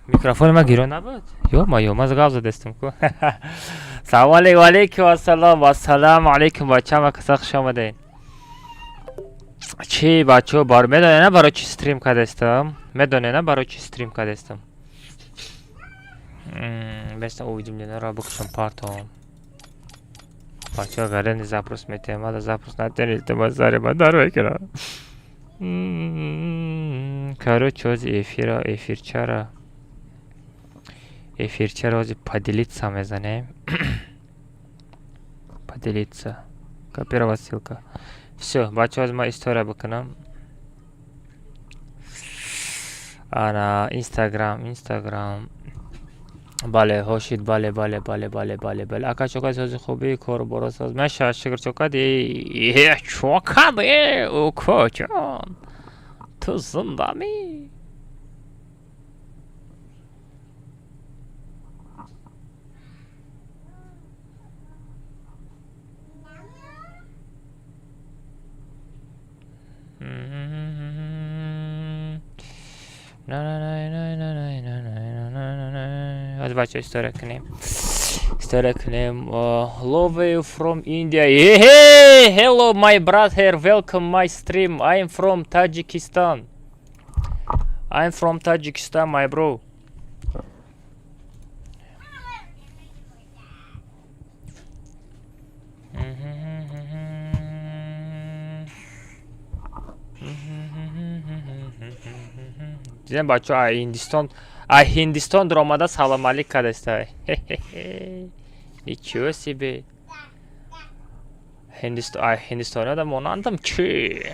Микрофон ма гиро набуд? Ё-моё, маз гав задастам ку. Салом алейкум, алейкум ассалом, ассаламу алейкум бачама, каса хуш омадед. Чи бачо бар медонена барои чи стрим кардастам? Медонена барои чи стрим кардастам? Беста увидим ленара букшам партом. Бачо гарен запрос метем, ада запрос натенилте мазаре мадар векера. Короче, эфира, эфирчара. Эфирчара ози поделиться мезанем. Поделиться. Копировать ссылка. Все, бачо аз ма история баканам. Ана Инстаграм. бале ҳошид бале акачока сози хуби кору боросоз меша шикрчокади чокади укочон ту зиндами Бачо история кунем. Love you from India. Hey, hello my brother, welcome my stream. I am from Tajikistan. My bro. Дизайн бачо Hindiston дромада салом алейк кардастай. Ничего себе. Hindistonda монандам чи.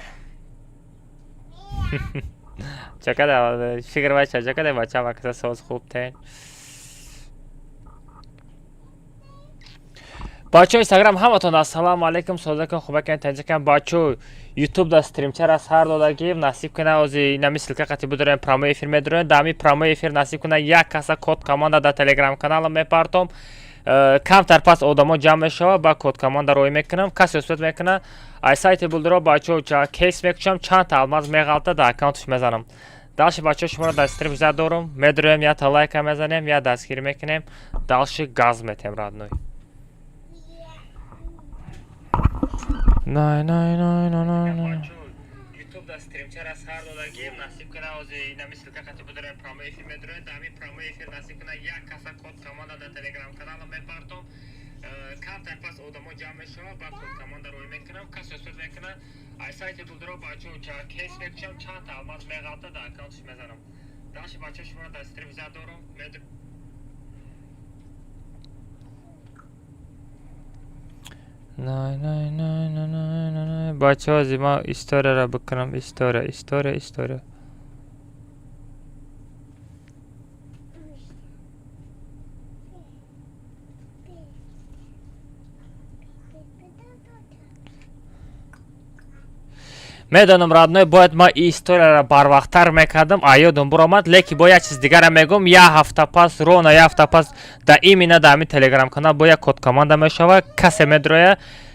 Чакада фикр бача, чакада бача вақта соз хуб тен. Бачо Instagram ҳаматон ассалому алейкум, созакон хубакан таҷикан бачо YouTube да стримчара сар додагим насиб куна ози нами силка қати будорем прямой эфир медорем дами прямой эфир насиб куна як каса код команда да Telegram канала мепартом камтар пас одамо ҷамъ мешава ба код команда роӣ мекунам касе усбат мекуна ай сайти булдиро бачо кейс мекушам чанд алмаз меғалта да аккаунтиш мезанам далши бачо шуморо дар стрим зад дорум медорем я та лайка мезанем я дастгирӣ мекунем далши газ метем радной Най. YouTube да стримчара сар додагим насиб куна ози нами силка қати будорем прямой эфир медорем дами прямой эфир насиб куна як каса код команда да Telegram канала мепартом камтар пас одамо ҷамъ мешава ба код команда роӣ мекунам касе усбат мекуна ай сайти булдиро бачо кейс мекушам чанд алмаз меғалта да аккаунтиш мезанам далши бачо шуморо дар стрим зад дорум Най. Бачо зима историяра бикунам история медонам радной бояд ма историяра барвақттар мекардам аёдум буромад леки бо як чиз дигара мегум як ҳафта пас да имена да ҳамин Telegram канал бо як код команда мешава касе медроя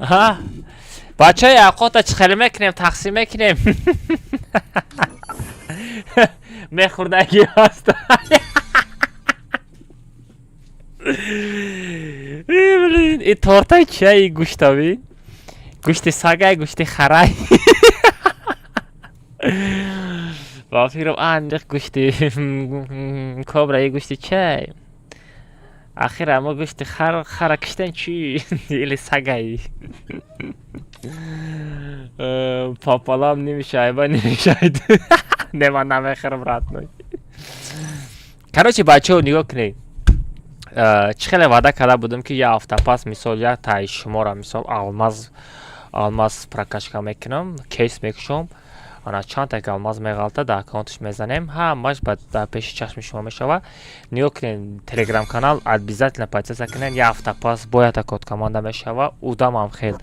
ها بچه های اوقات چه خیلی میکنیم تقسیم میکنیم. میخوردگی هست. این تورتای چیه این گوشتاوی؟ گوشت سگه گوشت خره. با فکرم اندق گوشت کابرای گوشت چه؟ آخر اما گوشت خر کشتن چی؟ ایلی سگه. پاپالام نمیشه ایبا نمیشه. نمان نمیخرم رات نوی. کراچه بچه ها نگاه کنید. چه خیلی وعده کرده بودم که یه هفته پس مثال یک تای شما را مثال آلماس پرکشکا میکنم کیس میکشم آنا چند تا آلماس میغلطه در اکانتش میزنیم همش بعد پیش چشم شما میشوه. نگاه کنید تلگرام کانال обязательно подписаться کنین. یه هفته پس باید کد کامانده میشوه اودام هم خیلی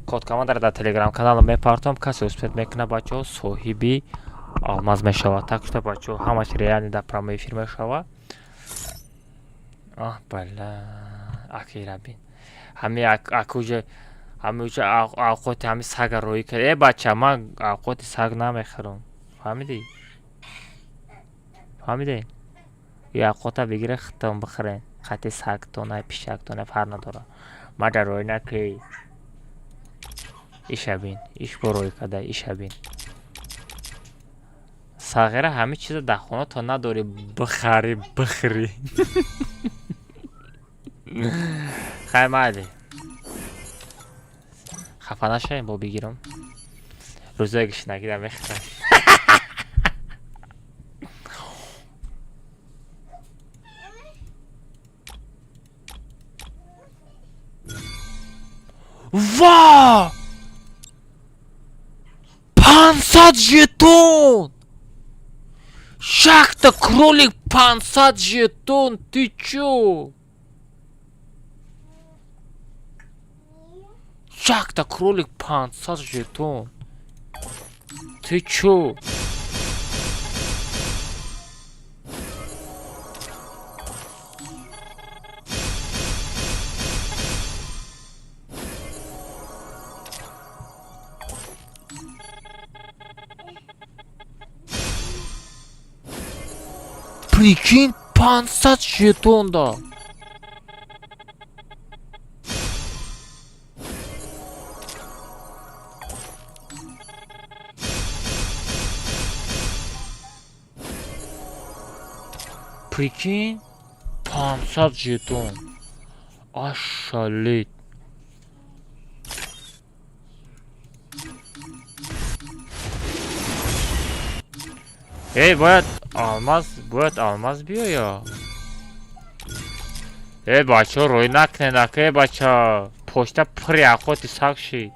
کد کامانده را در تلگرام کانال میپارتم کسی اسپیت میکنه بچه ها صاحبی آلماس میشوه. تاکشتا بچه ها همش ریالی در پرامه افیر میشوه. آه بله اکی ربین همی اکوجه اوقات همی سگ روی کرد. ای بچه من اوقات سگ نمیخرم فهمیدی؟ فهمیدی؟ یه اوقات بگیره ختم بخرین خطی سگ تونه پیشک تونه فر نداره ما در روی نکی ایش بین ایش بروی کده ایش بین ساغره همه چیز در خونه تا نداری بخری. خیلی مالی خفه نشویم با بگیرم روزای گشت نگیرم میخرم. وا 500 жетон шахта кролик 500 жетон ты чё? Шахта кролик 500 жетон ты чё? Прикинь 500 жетон да. Прикинь 500 жетон ошалеть. Эй, باید آلماس بیا یا ای بچه ها روی نکنه نکه بچه ها پشته پری اخوات ساک شید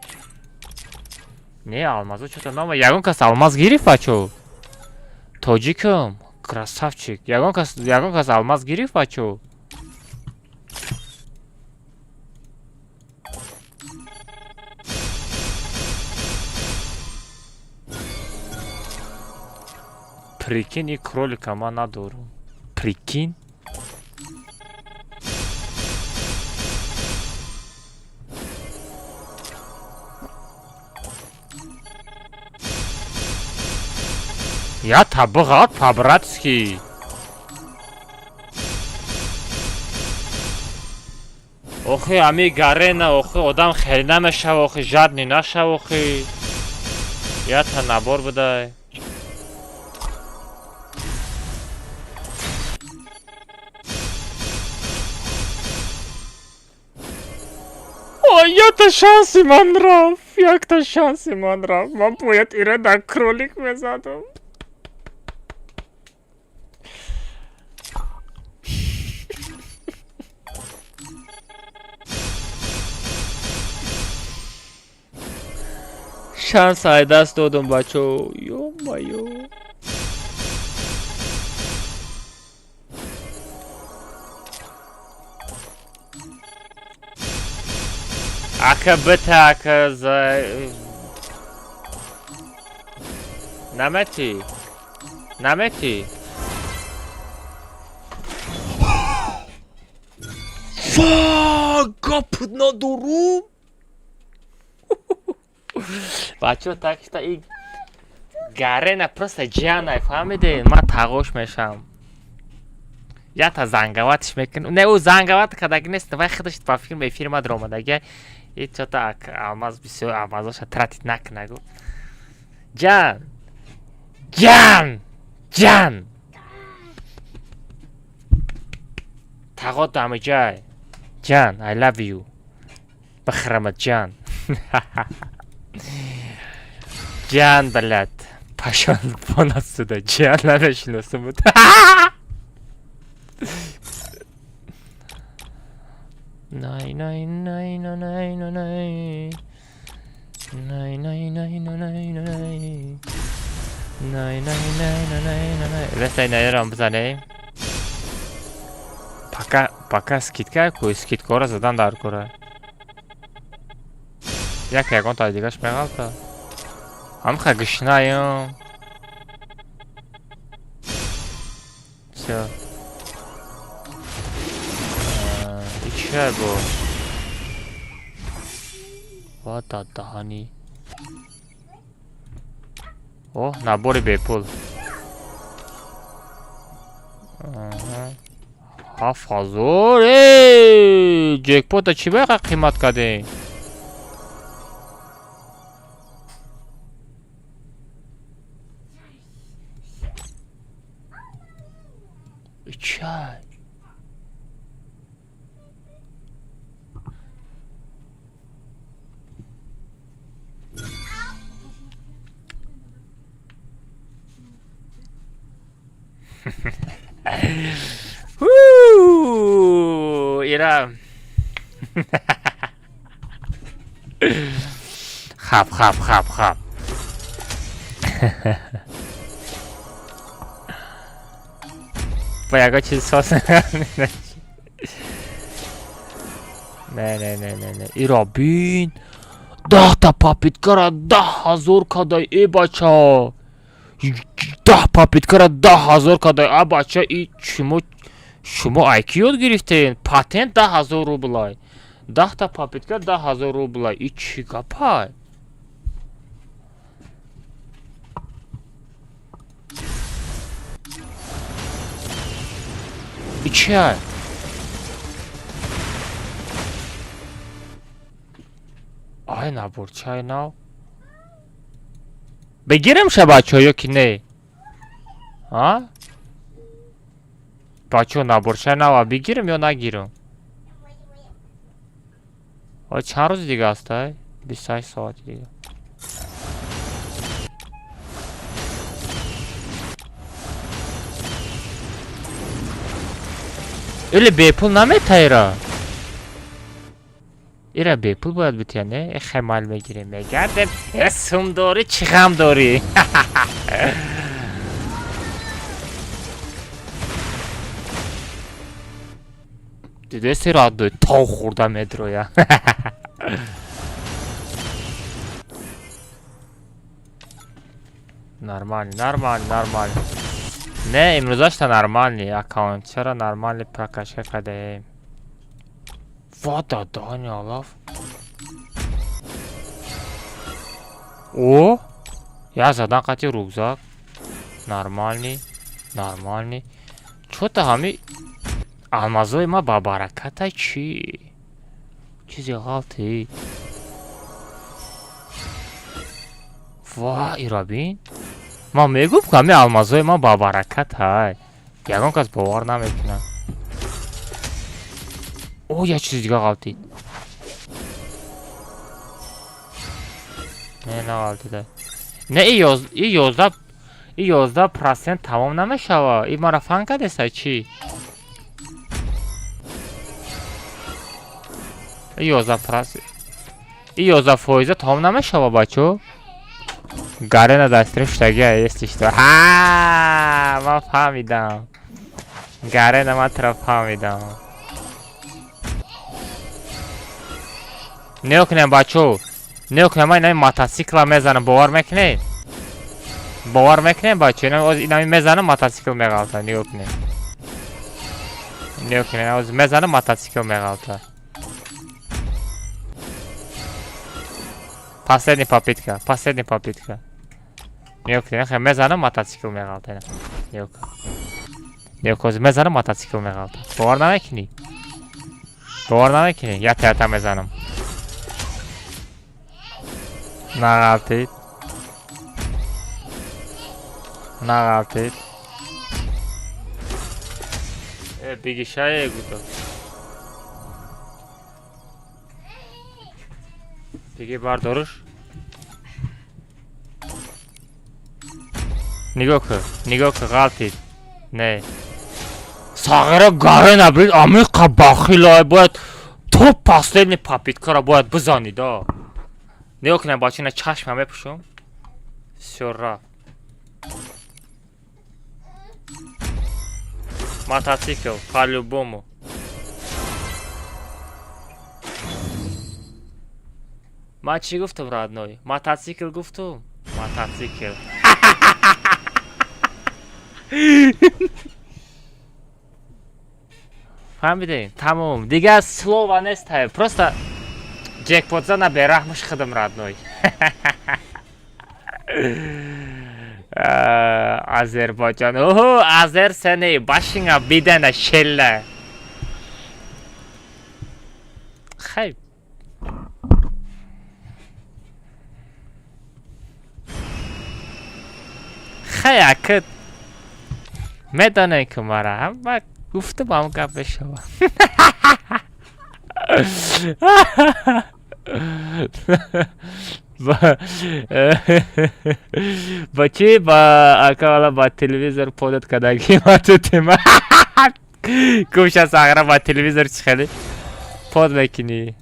نه آلماس ها چطور نامه یگون کس آلماس گیریف بچه ها تاجیکم красавчик یگون کس آلماس گیریف بچه ها Прикинь, и кролика мы надуру. Прикинь. Я табыгат по-братски. Охи, ами гарена, охи, одам хели намешав, охи, жадни нашав, охи. Я та набор будай. Ой, я-то шансы мандрав, як-то шансы мандрав, мам поет и реда кролик me задал. Шанс ай даст додум бачо, ё-моё. Ака бета, ака за... Намети. Намети. Фа, гап на дуру. бачо так что и гарена просто джана фамиде ма тагош мешам я та занговатш мекунам не у занговат кадаг нест вай худаш ба фильм эфирма дромадаги и чё так алмаз бисёр алмазоша тратит накнагу ҷан ҷан тағот амиҷай ҷан I love you бахрамат ҷан ҷан блад пашон бонас суда ҷан намешиносам буд най най най най най най най най най най най най най вестай наерам бизанем пока скидка ку скидкора задан дар кора як ягон та дигаш мегалта амха гишнаем всё чай бо вот даҳани о набори бепул 7000 ҷекпота чӣ баqa қимат кардем чай ира хап ба яга чиз сос не ира бин 10 та папиткара 10,000 кадай э бача 10 папиткара 10,000 кадай а бача и шумо айки ёд гирифтен патент 10,000 рублай 10 та папитка 10,000 рублай и чӣ гапай и чай ай набор чай нав бигирам ша бачо ё ки не а бачо набор чай нав бигирам ё нагирам ой чанд рӯзи дига аст ай 28 соати дига или бепул наметаира ира бепул бояд бития не хемал мегирем мегардем сум дорӣ чӣ ғам дорӣ дидесира дой тов хӯрда медроя нормальный не имрӯзашта нормальный аккаунт чара нормальный прокачка кадаем вода дани олаф о як задан қати рюкзак нормальный чӯта ҳами алмазои ма ба бараката чӣ чизи ғалти ва ира бин ман мегуфт ҳами алмазои ма ба баракатай ягон кас бовар намекунад о як чизи дига ғалтид не ғалтида не и 11% тамом намешава и мара фан кардеса чӣ и 11% тамом намешава бачо гарена дастрим штагия ести что ман фаҳмидам гарена ман тара фаҳмидам неё кунем бачо неё кунем ман инами мотосикла мезанам бовар мекунем бачо инами мезанам мотосикл меғалта неё кунем мезанам мотосикл меғалта Последняя попытка. Последняя попытка. Yok, ne mezanı motosikl meğaltı. Yok. Yok, o mezanı motosikl meğaltı. Doğru kini. Doğru kini. Yata mezanım. Nağaltı. Nağaltı. Bigişaya guto. Peki bar duruş. Нигока галтид. Не. Сагара гарена брид, Америка бахила бояд то последний попытка бояд бизани да. Нигока на бачина чашма мепушум. Всё ра. Мотоцикл по-любому. Ма чӣ гуфтам родной? Мотоцикл гуфтум. Мотоцикл. Фаҳмидем? Тамом. Дигар слова нест. Просто ҷекпот зана бераҳмуш хидам родной. Азербайҷон. Оҳо, азер сени башинга бидана шелла. Хай. Хай акид. Медонем ки мара ҳама гуфтам ҳам гап мешава. با چی؟ با اکالا با تلویزر پودت کداگی ما تو تیما کوشا ساغرا با تلویزر چخلی پود بکنی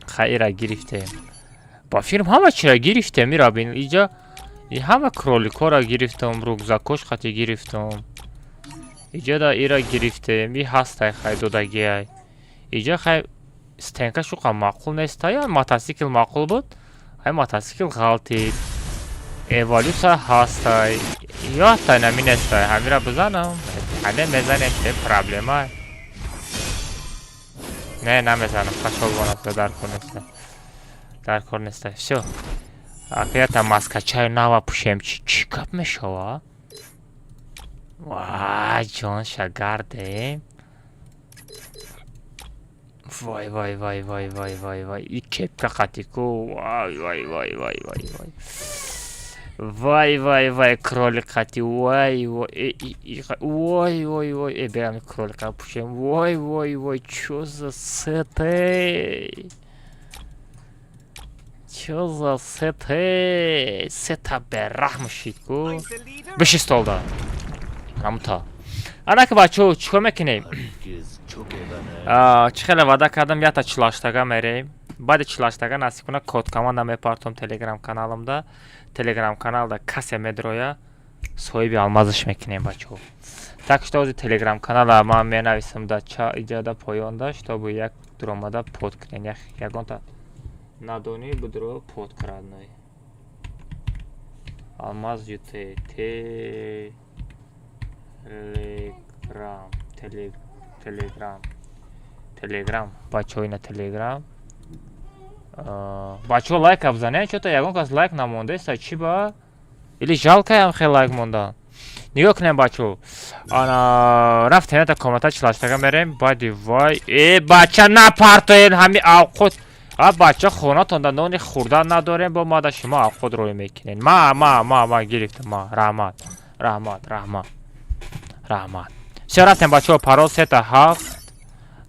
خیره گرفتیم با فیلم همه چی را گرفتیم میرا بین اینجا همه کرولیکو را گرفتم روگزاکوش خطی گرفتم اینجا دا ای را گرفتیم این هسته خیلی دودگی های اینجا خیلی стенка шуқа маъқул нест я мотоцикл маъқул буд ай мотоцикл ғалтид эволюция ҳастай ётай нами нестай ҳамира бизанам ҳаде мезанем че проблема не намезанам қашолвонат дар кор нестай всё акията маскачаи нава пушем чӣ гап мешава вай ҷон шагардем Vay vay vay vay vay vay vay. Kepka katiko. Vay vay vay vay vay vay. Vay vay vay кролик кати. Vay vay. Vay vay vay. Ben кролика пушем. Vay vay vay. Чё за сеты? Чё за сеты? Сета берахмшитку. Беши столда. Рамта. Анаки бачо чико мекунем? Чӣ хеле ваъда кардам ята 48 мерем. Баъди 48 насиб кунад код команда мепартом телеграм каналымда. Телеграм каналда касе медроя соҳиби алмазиш мекунем бачаҳо. Так что ози телеграм канала ман менависам дар иҷода поёнда штоби як дуромада под кунем. Ягонта надонӣ будро под крадной. Алмаз юте Телеграм. Бачаҳои на телеграм. Бачаҳо лайк абзанем. Чото ягон кас лайк намондаеста чӣ ба? Или жалкаям хеле лайк монда. Нигоҳ кунем бачаҳо. Ана рафтем ята комната 48 мерем. Баъди вай. Бача напартоен ҳами авқот. Бача хонатонда нони хурда надорем бо мада шумо авқот рӯй мекунен. Ма гирифтам ма. Раҳмат. Всё рафтем бачаҳо парол сета 7.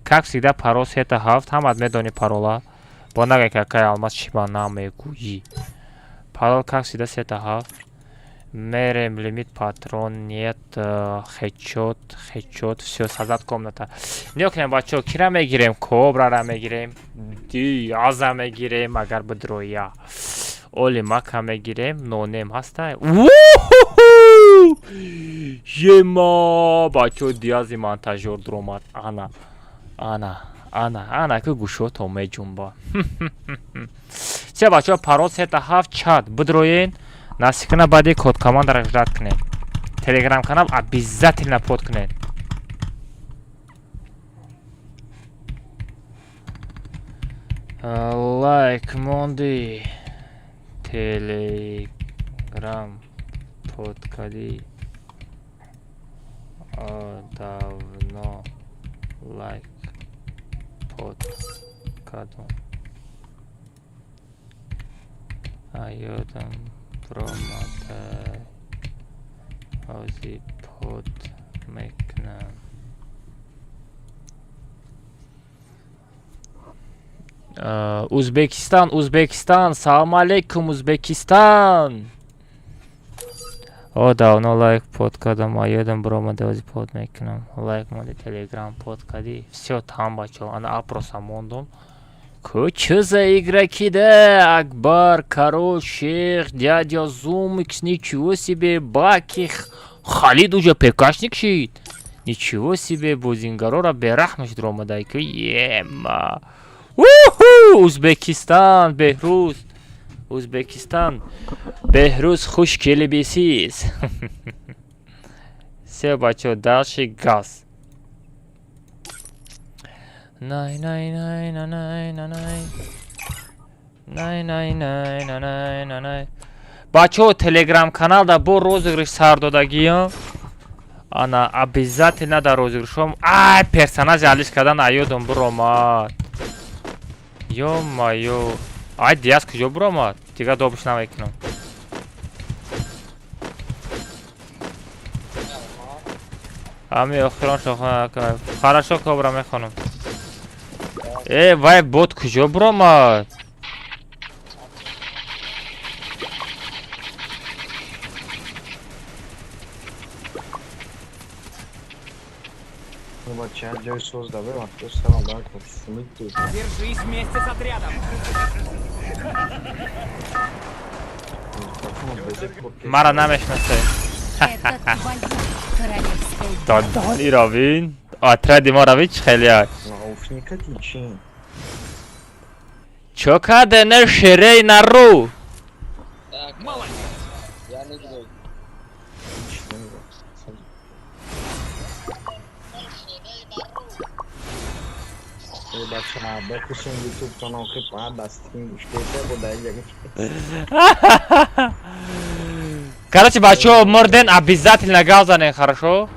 Как всегда парол сета 7. Ҳамат медони парола. Бо нагай какая алмаз чиба намегӯӣ. Парол как всегда сета 7. Мерем лимит патрон нет хедшот. Всё сазад комната. Нигоҳ кунем бачаҳо кира мегирем? Кобрара мегирем. Диаза мегирем агар бидроя. Оли мака мегирем. Нонем ҳастай. Ема бачаҳо диази монтажёр дуромад. Ана ки гӯшото меҷунба. Се бачаҳо парол сета 7 чат бидроен. Насиб кунад баъди код командаро рад кунед. Телеграм канал обязательно под кунед. Like Monday Telegram подкади давно like подкаду ayodam promoter ozi pod meknam Uzbekistan, salam aleykum Uzbekistan. O давно лайк подкадам, ayodam promoter ozi pod meknam like моди telegram подкади. Все там бачо, ана апроса мондум. Что за игроки, да? Акбар, Король, Шейх, дядя Зумикс, ничего себе, Баких, Халид уже ПКшник шит. Ничего себе, Бузингарора берахмаш дромадайку, ема. Узбекистан, Бехруз, Узбекистан, Бехруз, хуш келебесиз. Все, бачо, дальше газ. Nay nay nay nay nay nay nay nay nay nay nay nay nay. Бачо, телеграм-каналда бо розыгрыш сар додагиём. Ана обязательно да розыгрышом. Ай, персонаж алиш кардан аёдам буромад. Ё-моё. Ай, диас куҷо буромад? Дига добуш намекунам. Ами охирон шохона. Хорошо, кобра мехонам. Вай, бот куҷо буромад? Держись вместе с отрядом. Мара намешнасе. Додони равин. Отради ма равин чӣ хелияд? Чё кадене ширей нару? Молодец. Короче, бачо, морден обязательно газане, хорошо?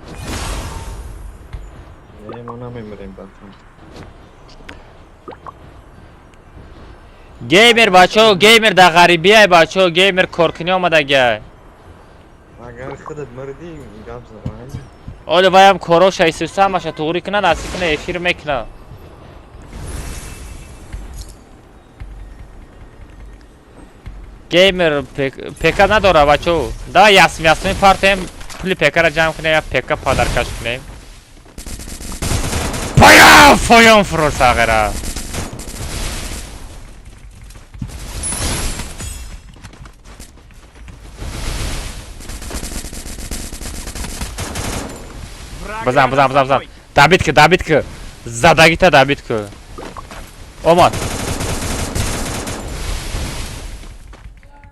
Геймер, бачо, геймер да гарибияй, бачо, геймер коркини омадагай. Оли ваям короша исусамаша туғри кина, наси кина, эфир мекина. Геймер ПК надора, бачо. Давай ясми партием, пули ПК-ра ҷамъ кунем, я ПК падаркаш кунем. Поём фурӯс ағира. Базам. Dabit ki. Zadagita dabit ki. Omad.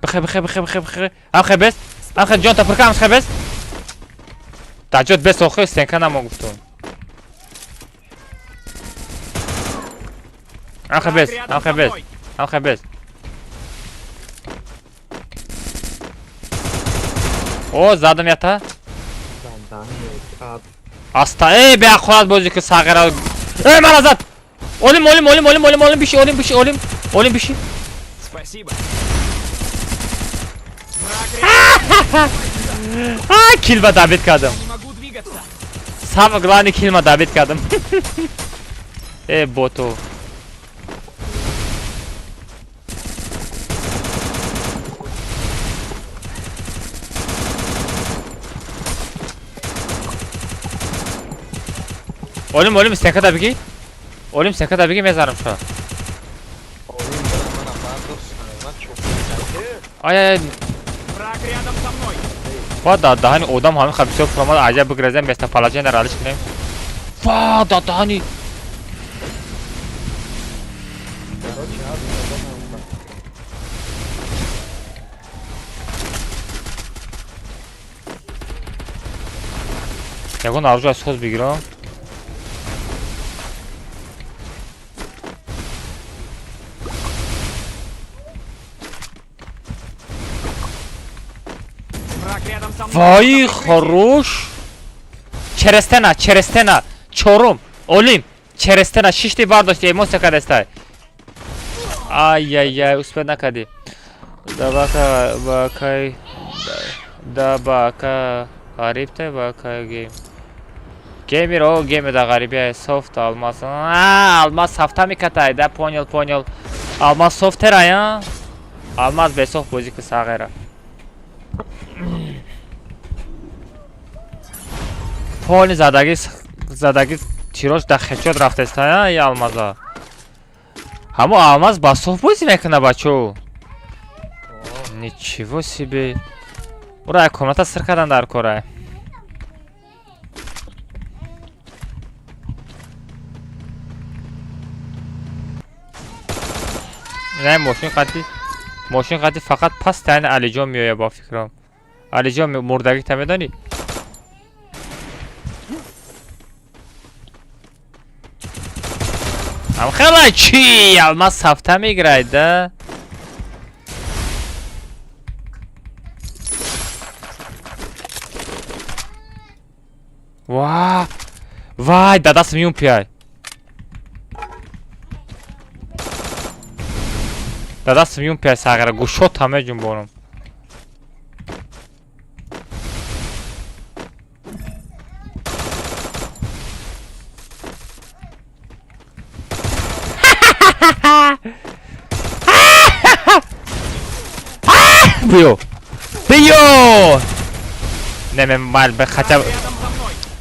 Bixi. Am xebes. Jon tapırka am xebes. Tajot bes oxu stenka namo guftum. Am xebes. O zadım yata. Asta be axurat bozi ki sağıra. Marazat. Olim bir şey. Olim bir şey. Спасибо. Kilma dabit kadım. Не могу двигаться. Самый главный kilma dabit kadım. Botu. Olim sen kadar bigi? Olim sen kadar bigi mezarım şu an. Ay. Враг рядом со мной. Da hani odam hamı xabisok format acayip bir grezen beste palajen der alış kinem. Da hani. Я го наружу аз хоз бигирам. Враг рядом со мной. Вай, Нужно прикрытие. хорош. Через стена. Чорум. Олим. Через стена. Шишти бардошти. Эмоция кадастай. Ай-яй-яй, успел накади. Дабака, бакай. Дабака. Гарибтай, бакай гейм. Геймер, о, геймер да гарибия. Софт, алмаз. Алмаз софта микатай, да, понял. Алмаз софтера, я? Алмаз без софт бозик сагера. Понял, задаги тирош да хечот рафтеста, я алмаза. Хамо алмаз ба софт бозик мекуна, бачо. Ничего себе. Ура, комната сыр кардан дар кора. Не, мошин қати фақат пас тайни Алиҷон меоя ба фикрам. Алиҷон мурдагита медонӣ? Амхела чӣ? Алмаз сафта мегирад да? Вай, да дастам юм пиай. Да дастам юм пиай сагара гушот ҳаме ҷунбонам. Биё! Немемал бе хача Рядом со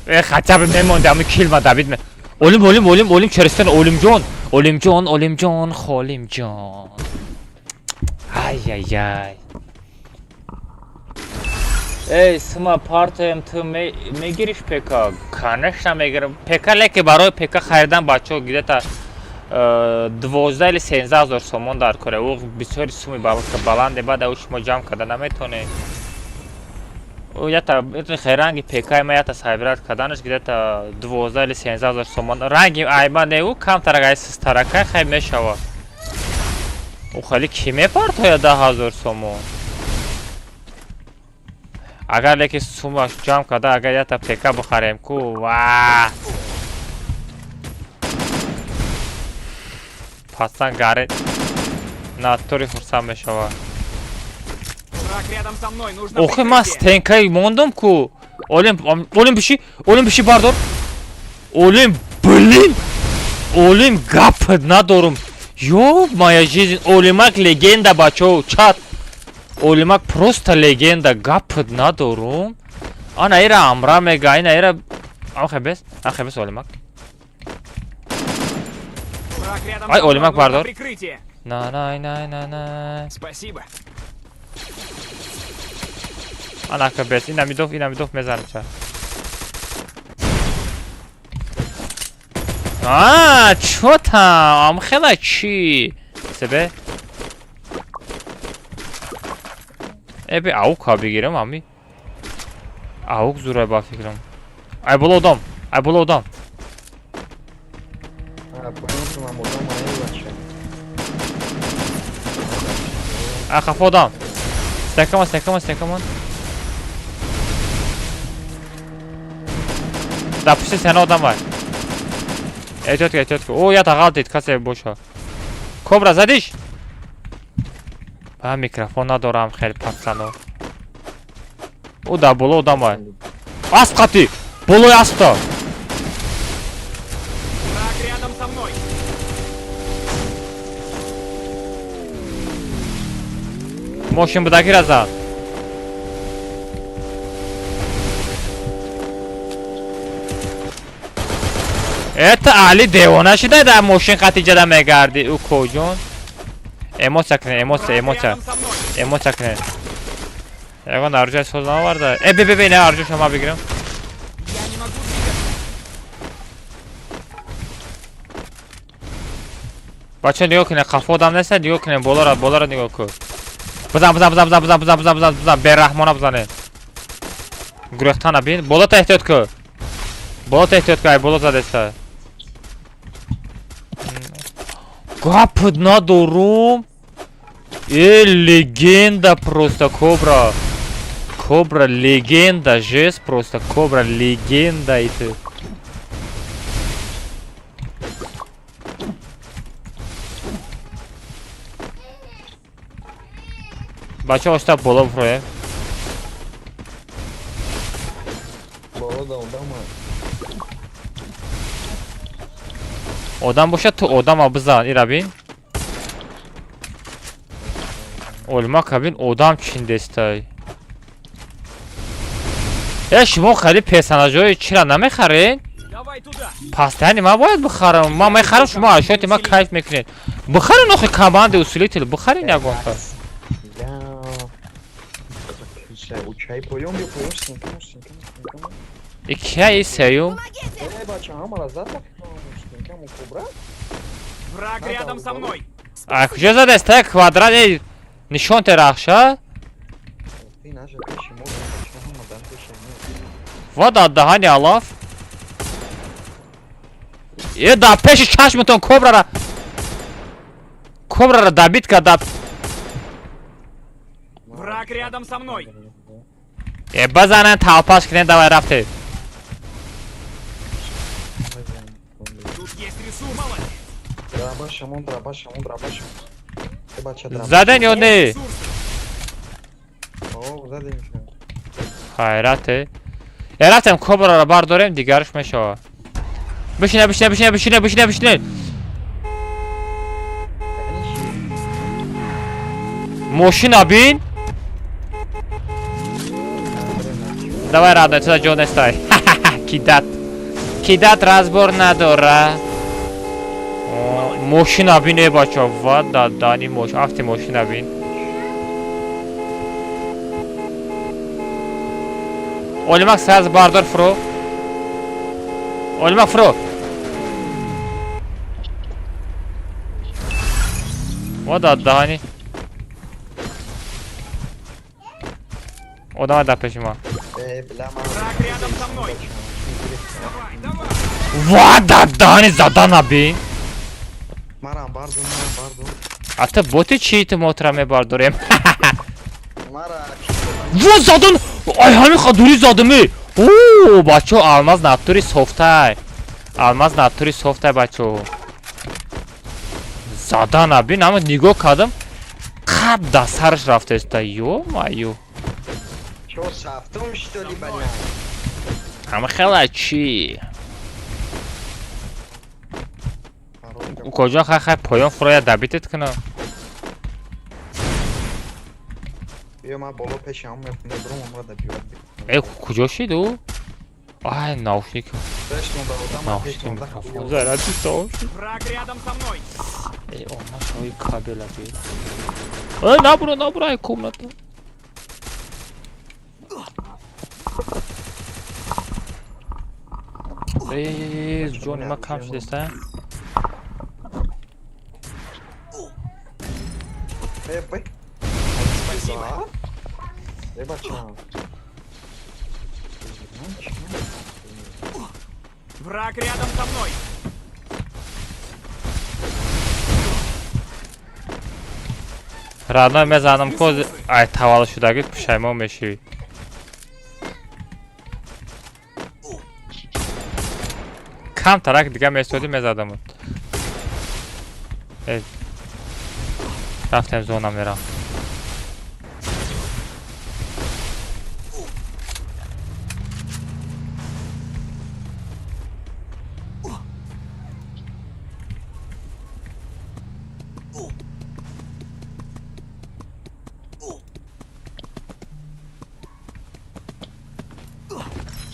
мной. хотя бы мемондам килма Давид. Олим черестен Олимҷон, Холимҷон. Ай-яй-яй. Эй, сма партаем ты мегириш ПК? Конечно мегирам. ПК леки барои ПК харидан бачо где-то 12 или 13 ҳазор сомон дар кора. О бисёри суми баланде баъд ӯ шумо ҷамъ карда наметонед. О ята ранги ПК ма ята сайбрат карданаш где-то 12 или 13 ҳазор сомон. Ранги айба не ӯ камтарага систарака хай мешава. О хали ки мепартояд 10 ҳазор сомон. Агар леки сумаш ҷамъ карда агар ята ПК бихарем ку ва пасан гаре натори хурсанд мешава. Враг рядом со мной. Нужно Охе ман прикрытие. стенкаи мондам ку. Олим биши бардор. Олим гап надорум. Ё моя жизнь, Олимак легенда бачо, чат. Олимак просто легенда, гап надорум. Ана ира амра мега, ина ира ахебес Олимак. Враг рядом Ай, со мной. Олимак Нужно бардор. прикрытие. На. Спасибо. Ана ахебес, ина мидов мезанам ча. Чё там? Амхела чӣ? Себе? Эбе аука бигирам ами. Аук зурай ба фикрам. Ай боло одам. Понял, что нам удом, а не вообще. Хафа одам. Стекамон. Да пусти сена одам бай. Эҳтиёт. О, я тағал дид, касе боша. Кобра задиш? Ба микрофон надорам хеле пасано. О, да боло одам бай. Аст қати. Болои аста. Враг рядом со мной. Мошин будаги раза. Это Али девона шуда да мошин қати ҷада мегарди ӯ коҷон. Эмоция кунед, эмоция кунед. Ягон арҷои соз наварда. Бе не арҷо шумо бигирам. Я не могу двигаться. Бача нигоҳ кунед, қафо одам неста, нигоҳ кунед, болора нигоҳ кун. Бизан, бераҳмона бизанед. Гурехтана бин, болота эҳтиёт кун. Ай боло задеста. Гап надорум. Легенда просто Кобра. Кобра легенда, жесть просто. Кобра легенда и ты. Бача оста бола броя. Bola da odama. Odam boşa tu odam abızan irabin. Olma kabin odam çindestay. شما خرید پرسناژهای چی را نمیخرین؟ Давай туда. پس ما باید بخرم. ما میخرم شما اشیاء ما کیف میکنین. بخرین آخه کماند اصولی تل بخرین یگان تا. Ya. O çay poyom bir poyom sinkam. İkiye سیوم. Бача, амара заtak. Sinkam o kobra. Враг рядом со мной. А кجا задسته квадрат نشان درخشه؟ Ty naže peši mogu, bача, hamadan peši mogu. و دهانی الاف. یه دا پیش چشمتون کبرا را دبیت که دب. Враг рядом со мной. یه بزنن تاپاش کنین دوای رفته. Тут есть ресурс. Молодец. Drabaşam. Bача drabaşam. زدن یا نه؟ Ресурсы. Oo, zaten. حیرته. یه رفتم کبرا را برداریم دیگرش میشه. بشینه. ماشین بین. давай радуй, это Джон Эстай. Кидат разбор نداره. ماشین بین بچه و دادانی افتی ماشین بین. Olmak saz bardır fro. Olmak fro. O da hani. O da peşime. Враг рядом со мной. Давай. Va hani zadan abi. Maram bardo. Ata botu çiğti motorame bardırım. Mara. Va zadan. Ay hani kaduri zadımı. Oo bacho almaz naturi softay. Bacho. Zadan abi ama nigo kadım. Kab da sarış rafte esta yo mayo. Чё, сафтом что ли, больно? Ama xelaçi. Koca xay poyon froya dabit etkina. Yo, ma bolo peşam yapımda durum ama da bir. Kujoşiydi o? Ay naушник. Точно да, odama Naушник peşam da. mikrofon. Zaradi soğuş. Враг рядом со мной. Olmaz o kabel abi. Ay ne bura komnata. Джонни Макам здесь, а? Бэй. Спасибо. Бача. Враг рядом со мной. Радно мезанам коз ай тавал шудагит пушаймон меши. Кам тарак дига месоди мезадам. Рафтем зона мерам.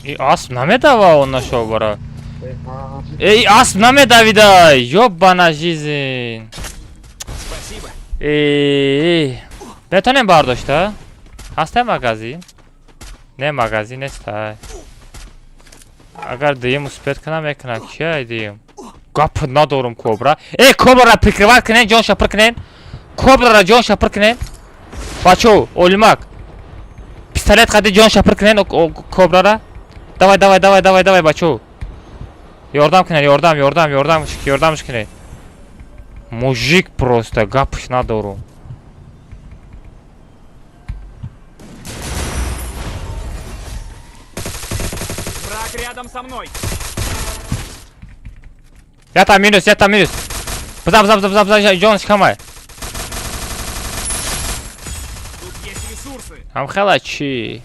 И асп намедава он нашел бара. Эй, асп намедавида, ёбана жизнь. Спасибо. Эй, бетонем бардошта? Ҳастай магазин? Не магазин нестай. Агар дим успет кунам мекунам, кия дим? Гап надорум кобра. Эй, кобра прикрывать кунен, ҷон шапр кунен. Кобрара ҷон шапр кунен. Бачо, олимак. Пистолет хади ҷон шапр кунен кобрара. Давай, бачо. Ёрдам кунен. Мужик просто, гапш надорум. Враг рядом со мной. Я там минус. Бза, Джон, шкамай. Тут есть ресурсы. Амхалачи.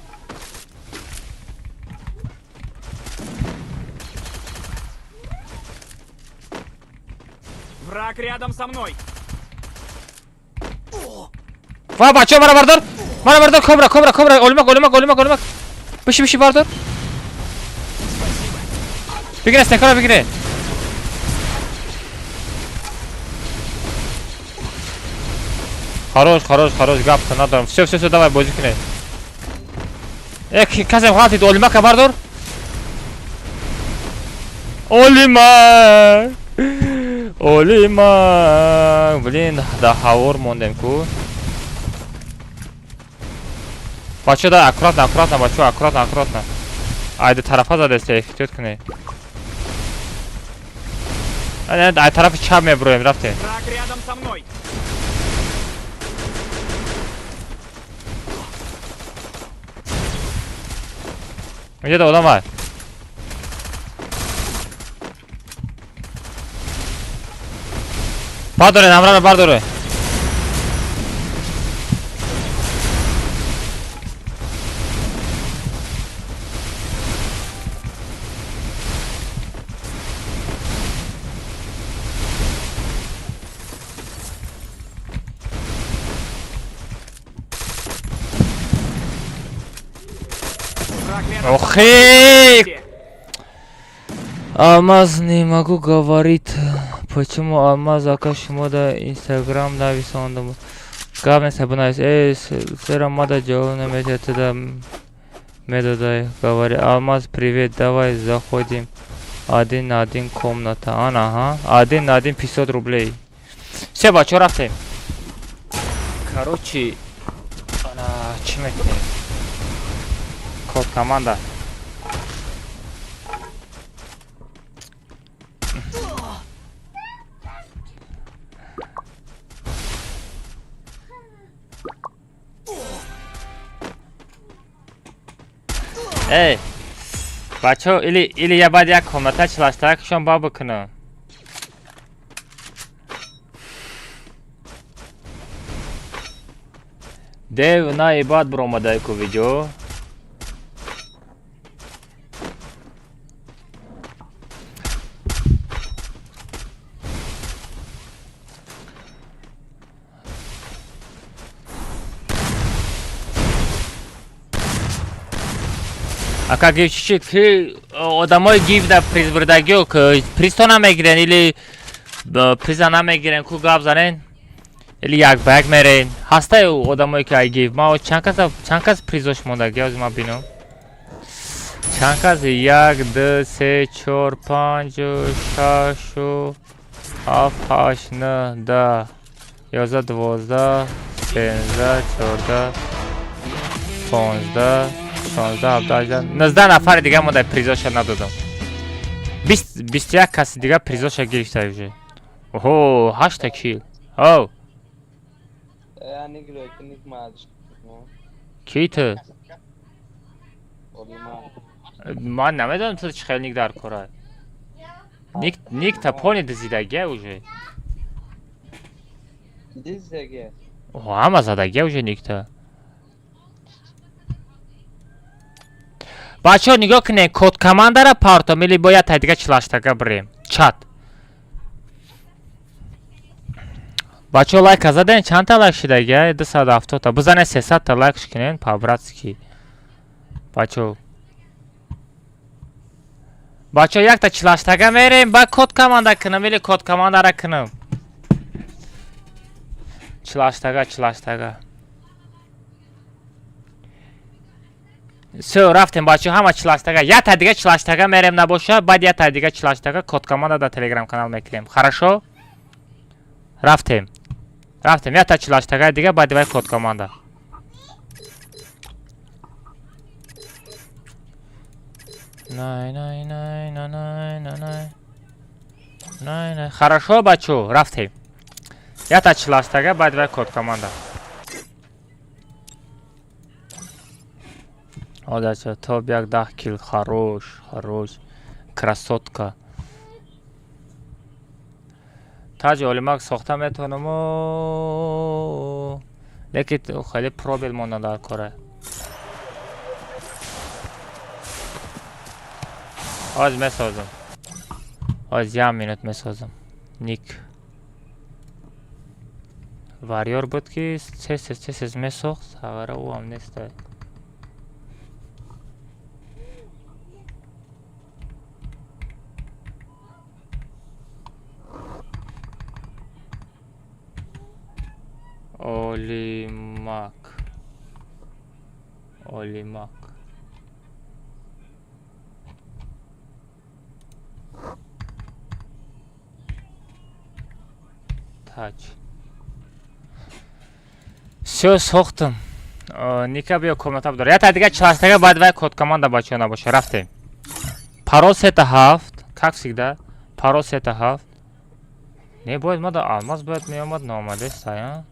Враг рядом со мной. Va bacho mana bardur kobra o'lmak bishi bardur bigre snekora bigre хорош гап-то надо все давай бозикне казем хватит o'lmak bardur o'lmak блин да хавор мондем-ku бачо да аккуратно бачо аккуратно айда тарафа задеста эхтиёт кунед ай тарафи чап мебуроем рафтем Враг рядом со мной. где-то одам бар бардоре намрана бардоре Враг рядом ох со алмаз не могу говорить почему алмаз ака шумо да инстаграм нависондам гап несабунайс сера мада ҷавоб наметиҳад да медодай говори алмаз привет давай заходим один на один комната ана один на один 500 рублей все бачо рафтем короче ана чӣ мекунем код команда эй бачо или я баъд як комната чилаштаракашон ба бикунам дев наи баъд биромадаику видео ака гив чичид ки одамои гив да приз бурдагио призто намегирен или приза намегирен ку гап занен или як ба як мерен ҳастаю одамое ки ай гив ма чанд кас призош мондаги ҳозир ма бинам чанд кас 1 2 3 4 5 6 7 8 9 10 11 12 13 14 15 19 нафари дига мо дар призоша надодам 21 каси дига призоша гирифта уже оҳо 8 кил о ки ту ман намедонам ту чӣ хел ник дар кора ник та пони дизидагия уже ҳама задагия уже никта бачаҳо нигоҳ кунед код командара партом или бояд та дига 48 бирем чат бачаҳо лайка заден чандта лайк шидагия 270 бизанед 300 лайк шикунен по-братски бачаҳо якта 48 мерем ба код команда кунам или код командара кунам 48 все рафтем бачаҳо ҳама 48 якта дига 48 мерем набоша баъд якта дига 48 код команда дар телеграм канал мекунем хорошо рафтем якта 48 дига баъд вай код команда най хорошо бачаҳо рафтем якта 48 баъд вай код команда Одача, топ як 10 кил. Хорош, хорош. Красотка. Таҷи олимак сохта метавонам, лекин хеле пробел монда дар коре. Ҳозир месозам. Ҳозир 1 минут месозам. Ник варьёр буд ки тез месохт, авара ӯ ҳам нест. Олимак. Олимак. Таҷ. Всё, сохтам. Ника биё комната бдор. Я та дига 40 баъд вай код команда бача набоша. Рафтем. Парол сета 7. Как всегда. Парол сета 7. Не бояд мада алмаз бояд меомад наомадест, а?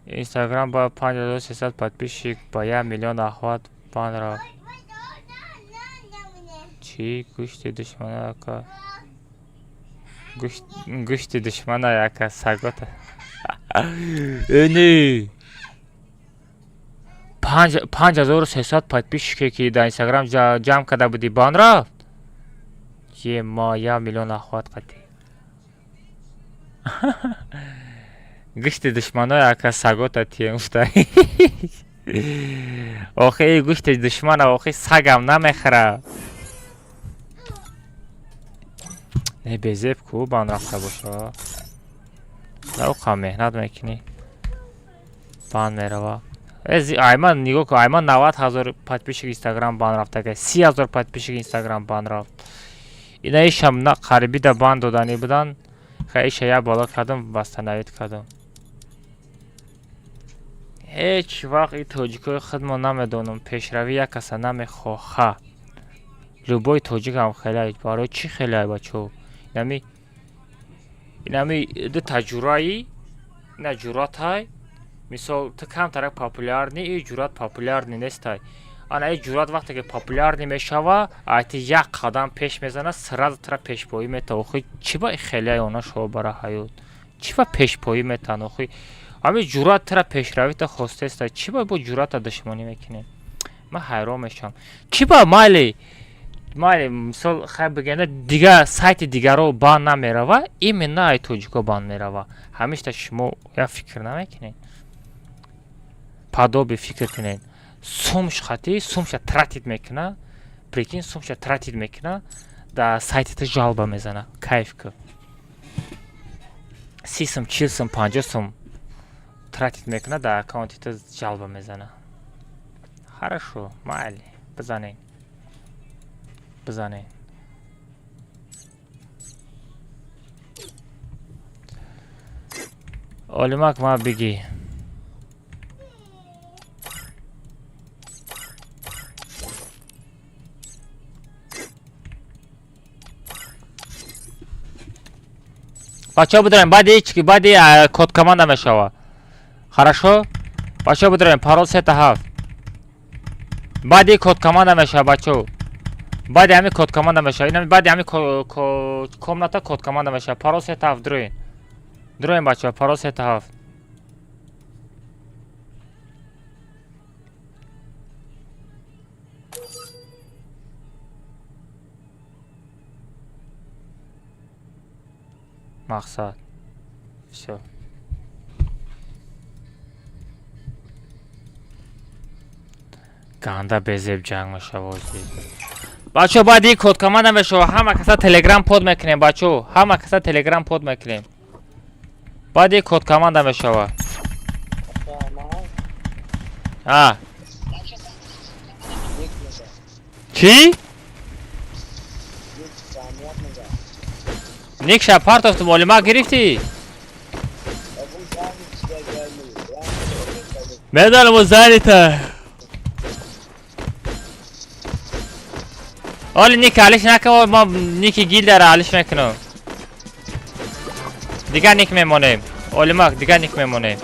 Инстаграм ба 5300 подписчик, ба 1 миллион ахват банра. Чи гӯшти душмана яка. Гӯшти душмана яка сагота. Эни 5300 подписчике ки дар Инстаграм ҷамъ карда буди бан рафт. Е ма 1 миллион ахват қати. Гӯшти душмана яка сагота тиемуфта. Охи гӯшти душмана охи сагам намехӯра. Не безеб ку бан рафта боша. Лауқа меҳнат мекунӣ. Бан мерава. Айман нигоҳ кун, Айман 90,000 подписчик Инстаграм бан рафтага. 30,000 подписчик Инстаграм бан рафт. Ина ишам на қариби да бан додани будан. Хай иша я бола кардам, бастанавид кардам. ҳеҷ вақт и тоҷикои худмо намедонам, пешравӣ як каса намехоҳа. Любой тоҷик ҳам хелай, барои чӣ хелай бачо? Инами ду таҷураи, ина ҷуратай. Мисол, ту камтарак популярни, и ҷурат популярни нестай. Ана и ҷурат вақте ки популярни мешава, айти як қадам пеш мезана, сразу тра пешпоӣ мета. Охи чӣ ба хелай она шо бара ҳаёт? Чӣ ба пешпоӣ метан? Охи ҳамин ҷурат тра пешравита хостеста. Чӣ ба бо ҷурата душмонӣ мекунем? Ман ҳайрон мешавам. Чӣ ба майли мисол хай бигена дига сайти дигаро бан намерава, именно ай тоҷико бан мерава. Ҳамишта шумо як фикр намекунед? Падоби фикр кунед. Сумш хати, сумша тратит мекуна. Прикинь, сумша тратит мекуна. Да сайтита жалба мезана. Кайф ку. 30 сум, 40 сум, 50 сум тратит мекуна, да аккаунтита жалба мезана. Хорошо, майли. Бизанем. Бизанем. Олимак ма биги. Бача будем, бади код команда мешава. Хорошо? Бача будем, парол сета 7. Бади код команда мешава, бачо. Бади ами код команда мешава. Инами бади ами комната код команда мешава. Парол сета 7 дроин. Дроин бачо, парол сета 7. Мақсад. Всё. Ганда безеб ҷанг мешава. Бачо баъди код команда мешава. Ҳама каса телеграм под мекунем бачо. Ҳама каса телеграм под мекунем. Баъди код команда мешава. Чӣ? Ник Шапартов, ту молима гирифтӣ? Медонам о занита. Оли ник алиш накава, ма ники гилдара алиш мекунам. Дига ник мемонем. Олимак, дига ник мемонем.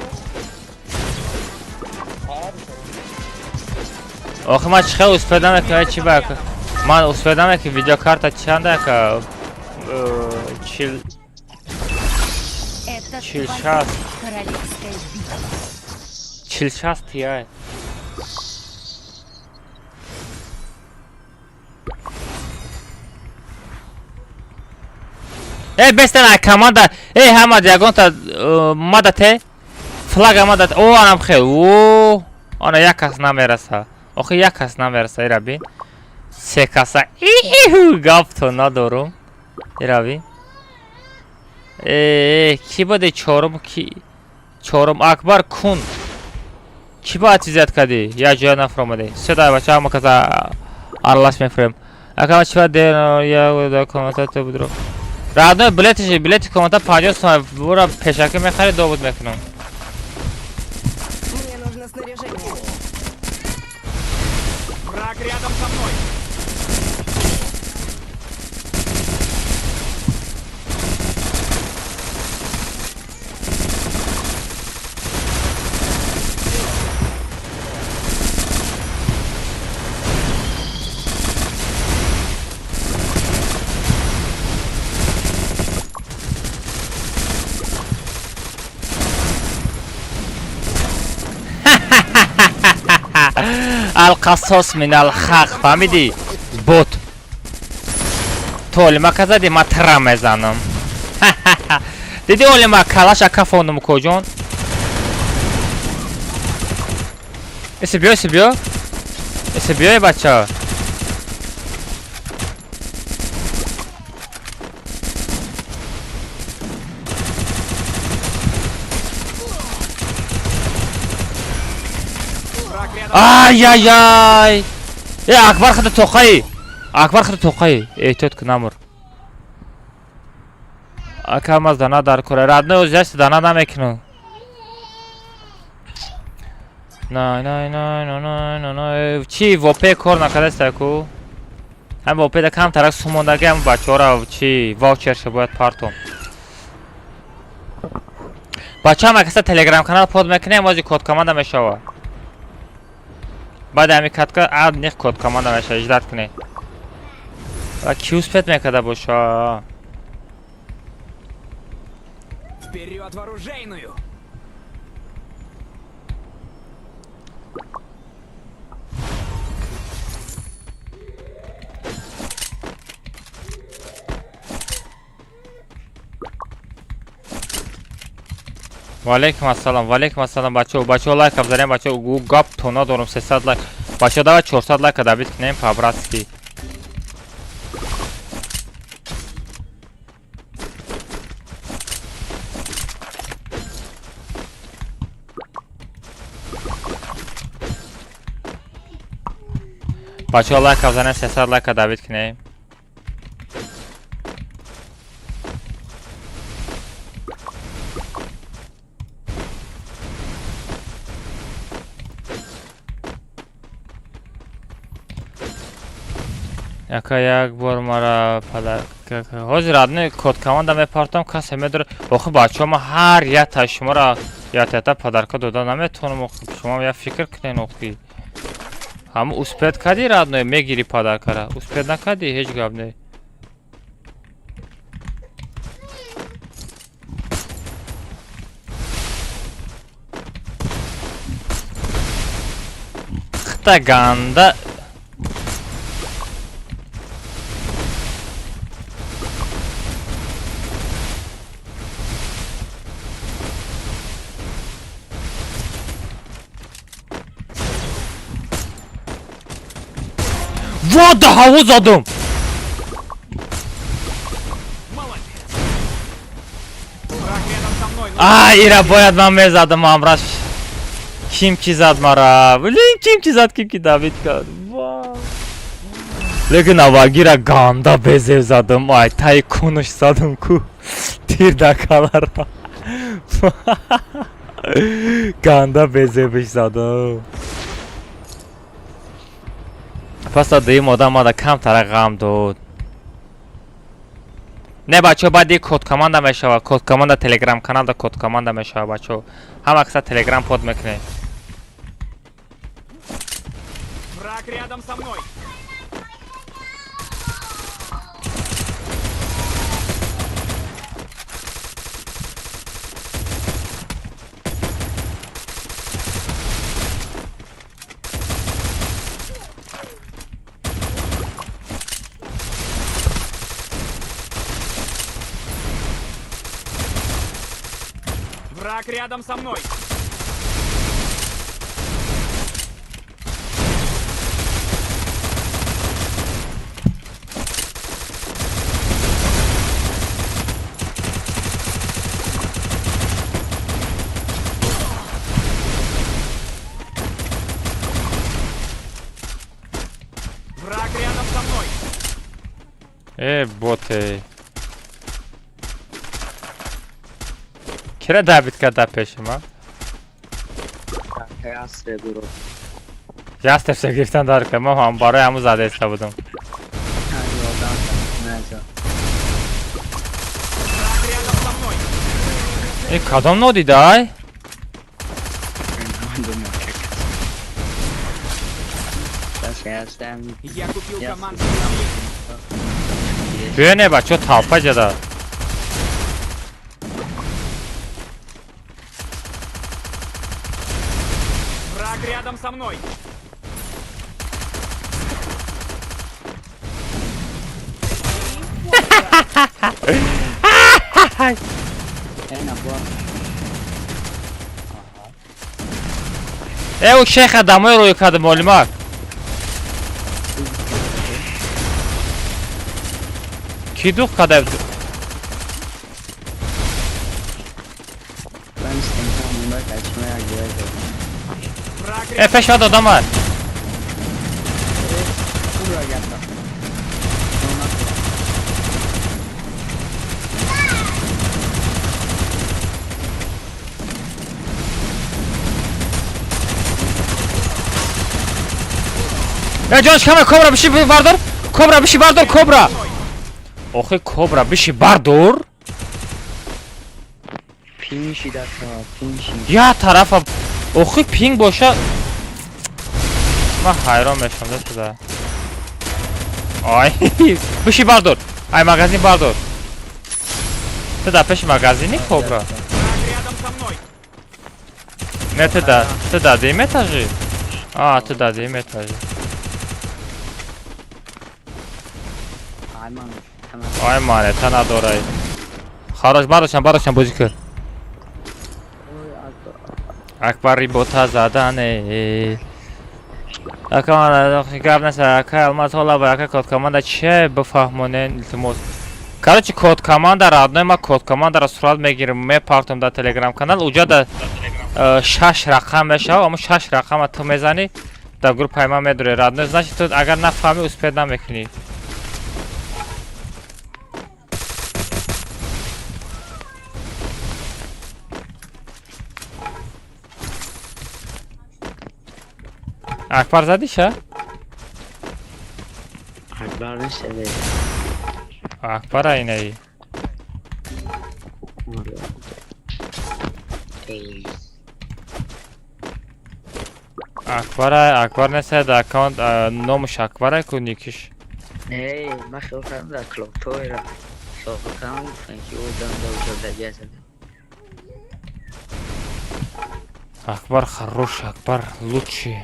آخه من چخه اسپیدم که چی باک من اسپیدم که ویدیو کارت چنده که چیل چیل شاست چیل شاست تیای ای بستن کماندا ای همه یگان تا مدته فلاگ مدت او آنم خیلی او آنها یک کس نمیرسه آخه یک کس نمیرسه ای ربی سه کسه ایهو گفت تو ندارم ای ربی کی بوده چهارم کی چهارم اکبر کن کی با اتیزیت کردی یا جای نفرمده صدای بچه همه کسا ارلاش میفرم اکا چی باید دیر یا کامنتات بود رو رادو بلیتی کامنتا 50 سوم برو پیشاکی میخری دو بود میکنم Мне нужно снаряжение. Враг рядом со мной. القصاص من الحق فهمیدی؟ بوت تو ما کزدی ما ترا میزنم دیدی اولی ما کلاش کفوندم کجون ایسی بیا بچه ай اکبر خود توقعی احتیاط کن نمور اکم از دانه در کره ردنه از جشت دانه نمیکنو نه چی واپی کار نکرده استکو هم واپی ده کم ترک سوماندگی هم بچه ها را چی واوچرش باید پارتون بچه هم اکسته تلگرام کانال پود میکنه هم وازی کود کامنده میشوه بعد همی کت که عاد نیخ کود کامنده میشه اجداد کنه و کیوس پت میکده باشه Вперед в оружейную! وعلیکم السلام بچه ها لایک بزنیم بچه ها گاب تونا دارم 300 لایک بچه ها داره 400 لایک دابید کنیم پابراتسکی بچه ها لایک بزنیم 300 لایک دابید کنیم یک بار مرا پدر حاضر ادنه کد کمانده میپارتم کسی میداره آخه بچه ها ما هر یک تا شما را یادتا پدرکا داده نمیتونم شما یا فکر کنین اختی همه اسپید کدی را ادنه میگیری پدرکا را اسپید نکدی هیچ گاب نه خطا گنده Вот да хаву задум. Молодец! Враг рядом со мной! Ира бояд ман мезадам амраш. Ким ки зад мара? Блин, ким ки зад, ким ки Давид кард. Вау. Лекин авагира ганда безев задам. Ай, тай конуш задам ку. Тир дакалара. Ганда безевиш задам. پس دادیم آدم کم ترقم داد نه بچه باید یک کد کامانده میشه کد کامانده تلگرام کانال دا کد کامانده میشه بچه هم اکثر تلگرام پود میکنه Враг Враг рядом со мной. Враг рядом со мной. Враг рядом со мной. Boty. Kira David kada peşima. Jasne, bro. Jasne się giftan darka. Mam baraya mu zade hesabıdım. Yani oradan neyse. Враг рядом со мной. Kadam ne oldu day? Сейчас я Я купил Я команду. Böyle bak çok talpaca da. Враг рядом со мной. en abla. O şeyh adamı royu kadım olma. Kiduk kadar. Ben istemem bunda kaçmaya gerek yok. Враг рядом. Peş var adam var. Buraya gel bak. Sonra Josh kamera kobra bir şey vardır. Kobra bir şey vardır kobra. Ohi kobra bir şey vardır. ping bir dakika. Ping. Ya tarafa. Ohi ping boşa. Ma hayran meşamda size. Ay bir şey vardır. Ay magazin vardır. Tıda peş magazini kobra. Враг рядом со мной. Ne tıda? Tıda değil mi etajı? Aa tıda değil mi etajı? Ayman. Hemen. Ay mane tana dorayı. Xaraj barışan bozikır. Oy akbar. Akbari bota zadane. Команда гавнаса калмаз хола бака код команда че бафаҳмонен илтимос. Короче код команда родной ма код команда ра сурат мегирим ме партам да телеграм канал уҷа да 6 рақам мешава аммо 6 рақама ту мезани да группаи ма медуре родной значит ту агар нафаҳми успед намекунӣ. Akbar zadisha? Akbar'ın sebebi. Akbar aynayı. Ey. Akbar nese da account nomuş Akbar ku nikiş. Ey, ben şokanım da kloktoyra. Şokanım sanki oradan da ucada gelsin. Akbar хорош, Akbar лучший.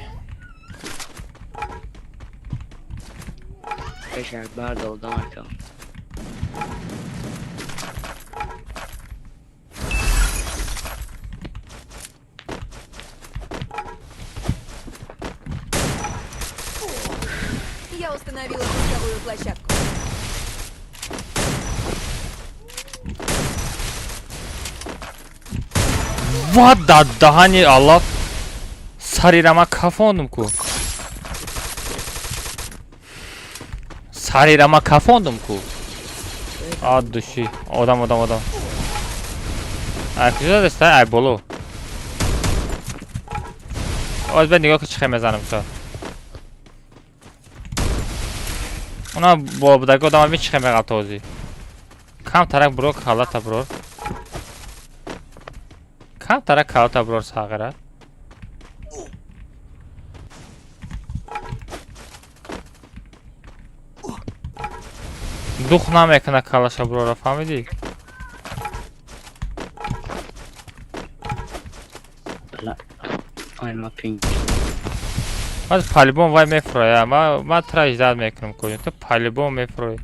Beş Akbar da oradan bakalım. Я установила пусковую площадку. What the hani Allah sarirama kafondum ku. Sarirama kafondum ku. Ad düşü. Odam. Ay kıza da sta ay bolu. Az ben nigah çıkayım ezanım sa. Ona bu da odama bir çıkayım egal tozi. Kam tarak bro halata bro. Kam tarak halata bro sağıra. дух намекуна калаша бурора, фаҳмидӣ? Бала. Ай, ма пинг. Аз палибон вай мефурая. Ма траш дад мекунам кӯҷа. Ту палибон мефурай.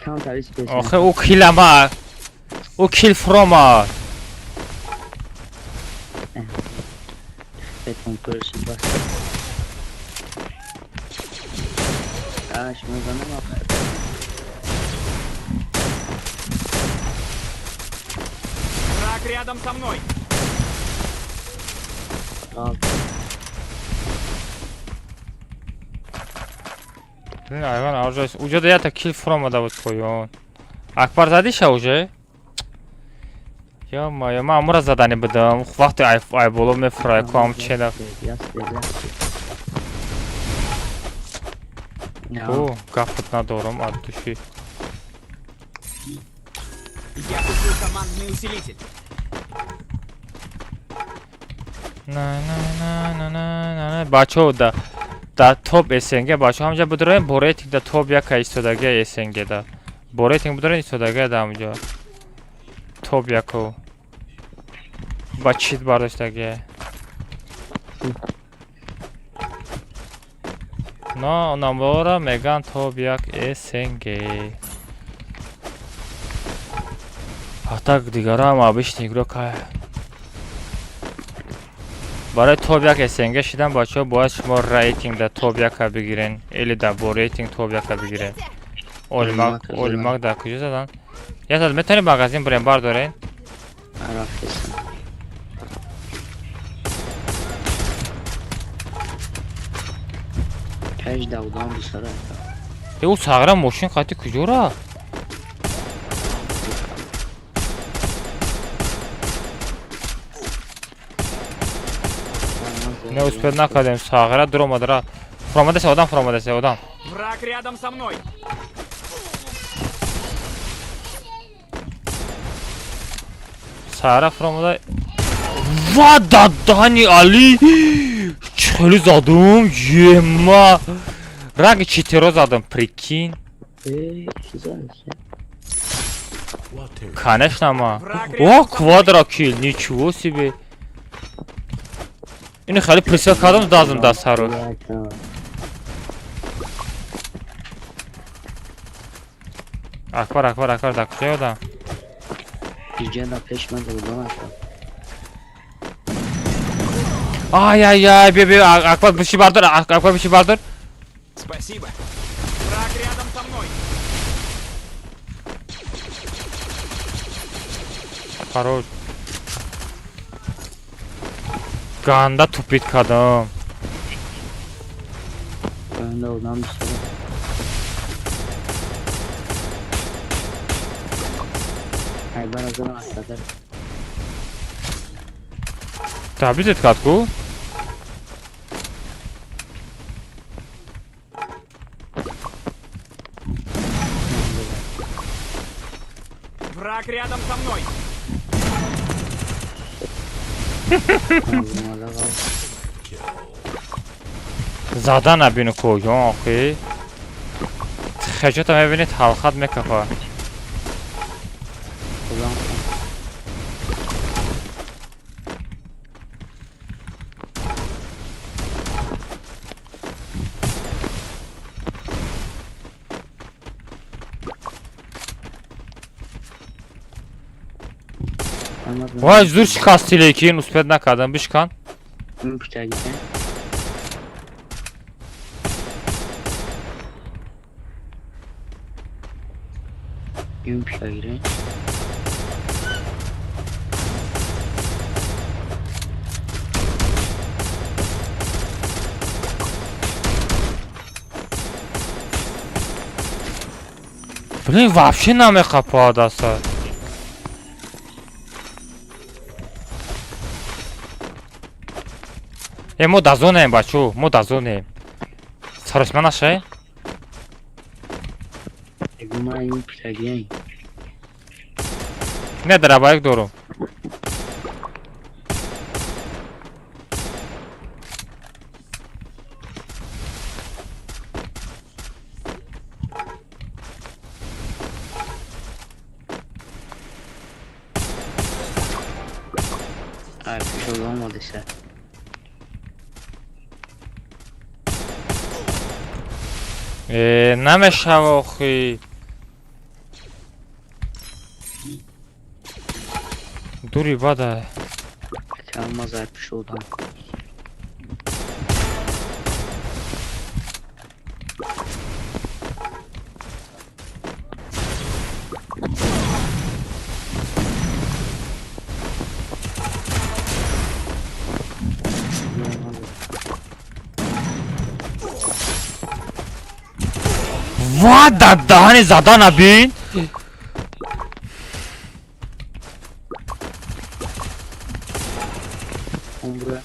Counter is space. Охе ӯ килама. Ӯ кил фрома. Between person bus. Шумо занам ахир. Враг рядом со мной. Айван аржас. Уҷода ята кил фрома давуд поён. Акбар задиша уже? Ё-моё, ман амура задани будам. Вақте ай боло мефурая ком чена. О, гафт надорам ад души. Я купил командный усилитель. На. Бачо да топ эсенге бачо ҳамҷа будораем бо рейтинг да топ яка истодаги эсенге да. Бо рейтинг будораем истодаги да ҳамҷа. Топ яко. Ба чит бардоштаги. Но намора меган топ як эсенге. А так дигарам абишни игро кай. барои топ 1 эсенге шидан бачаҳо бояд шумо рейтинг да топ 1 бигирен или да бо рейтинг топ 1 бигирен. Олимак да куҷо задан? Ятад метавонем магазин бурем бардорен? Ӯ сағра мошин қати куҷора? Не успел накадем сағра дуромадара. Фуромадаси одам. Враг рядом со мной. Сағра фуромада. Ва дадани али. Чхели задум ема. Ранги читеро задам, прикинь. Конечно, ма. О, квадрокил, ничего себе. Ини хали присел кардам дазм дастаро. Акбар да куҷа ёдам? Ай, бе, Акбар биши бардор. Спасибо. Враг рядом со мной. Хорош. Ганда тупит кардам. Табизет кадку? Враг рядом со мной. Зада набину кӯҷон охи. Хаҷота мебинед ҳалхат мекафа. Вай зур шикасти лекин успед накардам бишкан. Блин, вообще намекапад аста. Мо дазонем бачо, мо дазонем. Саросманаше? من این پلگین نه در بایک دورو پیش olmadı ise. نمیشه آخی دوری باده Almaz piş oldu. What دهن زدن نبین Buraya.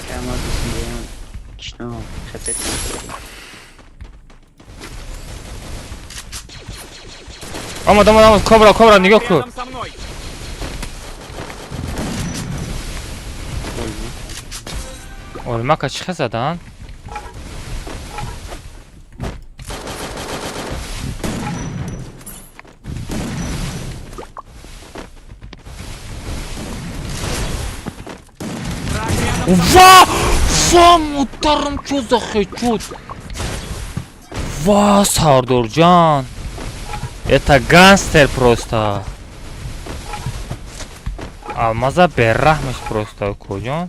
Kemal düşünüyorum. İşte o. Sepet. Ama kobra нигоҳ кун Рядом со мной. олимака чӣ задан ва муттарам чӯ захечуд ва сардорҷан это гангстер просто алмаза берраҳмаш просто куҷон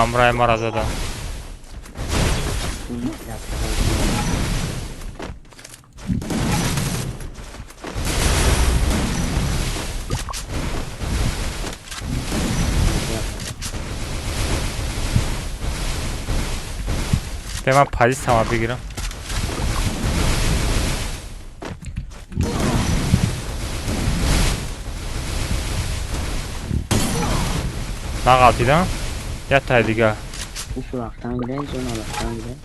амраи мара зада ман позитсияма бигирам нағалтидам яттай дига Bu suraktan gidelim sonra Allah'tan gidelim.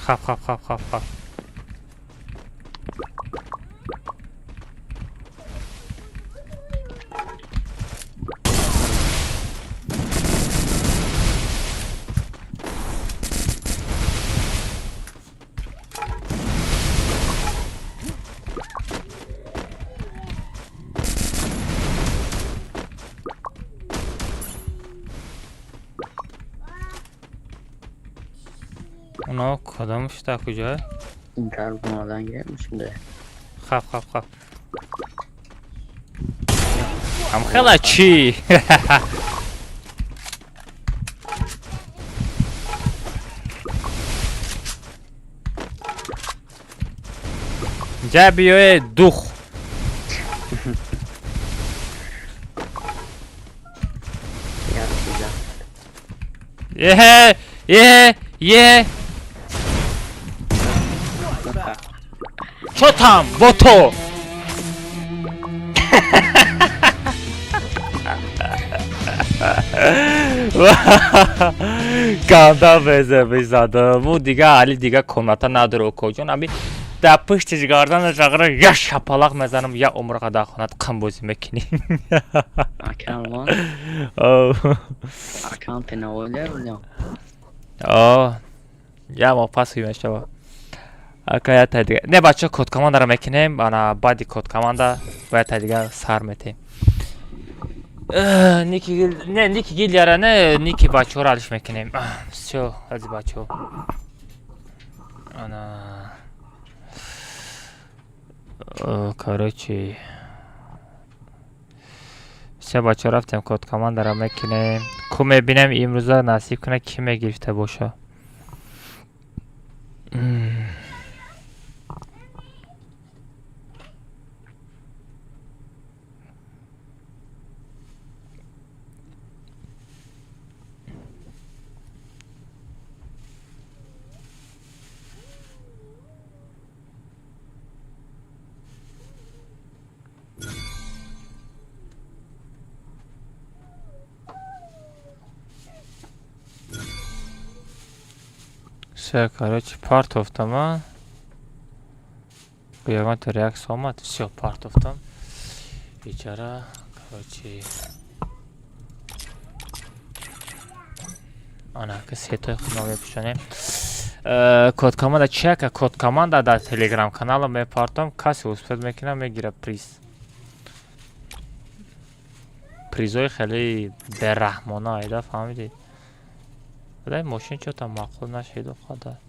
хап اونا کدامش تا کجاه؟ این کار bunlardan gidelim şimdi. خب هم خیلی چی؟ جا بیوه دوخ یه چوتم با تو گنده بزه بزدم و دیگه علی دیگه کمنتا نداره کجون امی در پشتش گردن جغره یا شپالاق مزنم یا عمرقه در خونت قم بازی میکنیم Akan var. Akan fena oynar mı? یا ما پس خیمه شما اکا تا دیگه نه بچه کد کامانده رو میکنیم انا بعدی کد کامانده باید تا دیگه سر میتیم نیکی گیل یاره نه نیکی بچه ها رو علش میکنیم شو ازی بچه ها انا کاروچی چه بچه ها رفتیم کد کامانده رو میکنیم کو میبینم امروزا نصیب کنه کی میگرفته باشه Все, короче, part of them. Какой-то реакция сломать. Все, part of them. Вечера, короче. Ana, кассета новые пишане. Код команда чека, код команда да телеграм канала мы партом касси успед мекина мегира приз. Призой хели берахмона айда фамиди. Дай машин что-то мақул нашиду хада.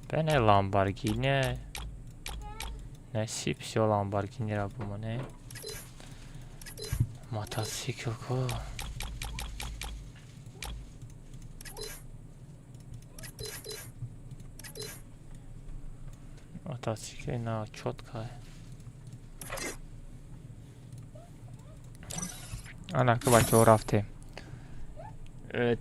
Бене ламборгини. Насиб все ламборгини ра бумане. Мотоцикл ко. Мотоцикл на четко. Ана кабачо рафте.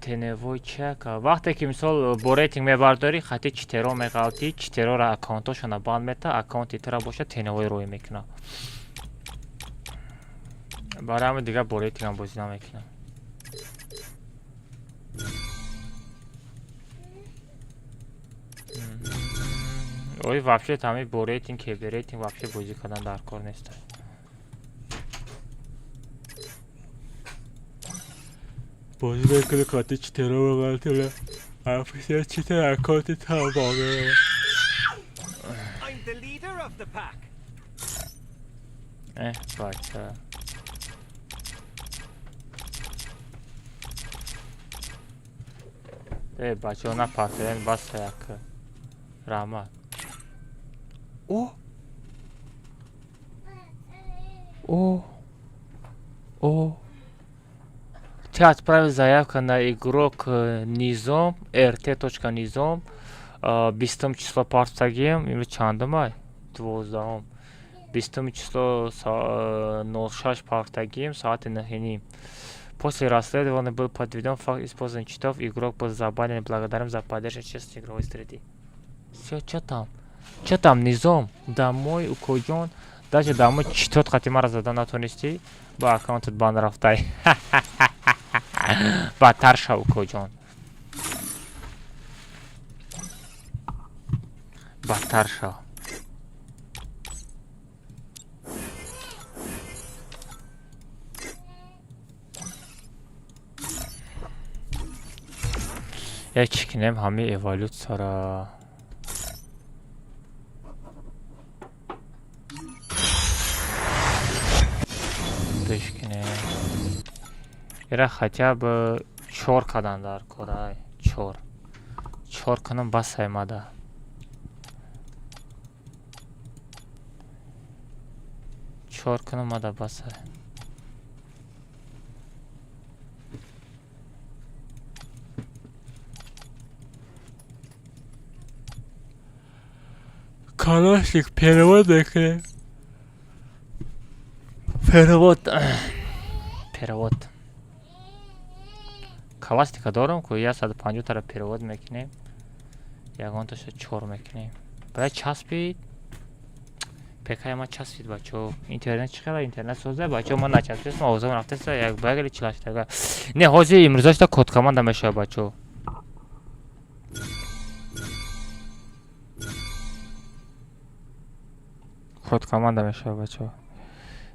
Теневой чека. Вақте ки мисол бо рейтинг мебардори хати читеро меғалти читерора аккаунтошона банд мета аккаунти тара боша теневой рой мекуна. Барои ҳамин дигар бо рейтингам бозӣ намекунам. ой вообще там бо рейтинг ки бе рейтинг вообще бозӣ кардан дар кор нест. بازی بکنه کاتی چیتر رو بگرده افیسیه چیتر اکانتی تمامه I'm the leader of the pack. بچه بچه ها نپرتیدن بس یک رحمت او او او Ты отправил заявку на игрок Низом, rt.nizom, 20 число партагим, или чандам ай? 12. 20 число 06 партагим, саат нахини. После расследования был подтвержден факт использования читов, игрок был забанен, благодарим за поддержку честной игровой среды. Все, что там? Что там, Низом? Домой, у Коджон? Даже домой читот хатима разадан натонисти, ба аккаунтет бан рафтай. بدتر شو کجان بدتر شو یک کنیم همه ایوالوت سارا دش کنیم ایره хотя бы 4 کردن در کارای 4 کنم بس ایمده چهار کنم مده بس کالاشیک перевод نکنه перевод Классика дорам, ко я 150 тара перевод мекунем. Ягонташа 4 мекунем. Баъд часпид. Пекай ма часпид бачо. Интернет чӣ хела интернет соза бачо ма начаспид. Ма озам рафтаста як багали чилаштага. Не ҳозир имрӯзашта код команда мешава бачо. Код команда мешава бачо.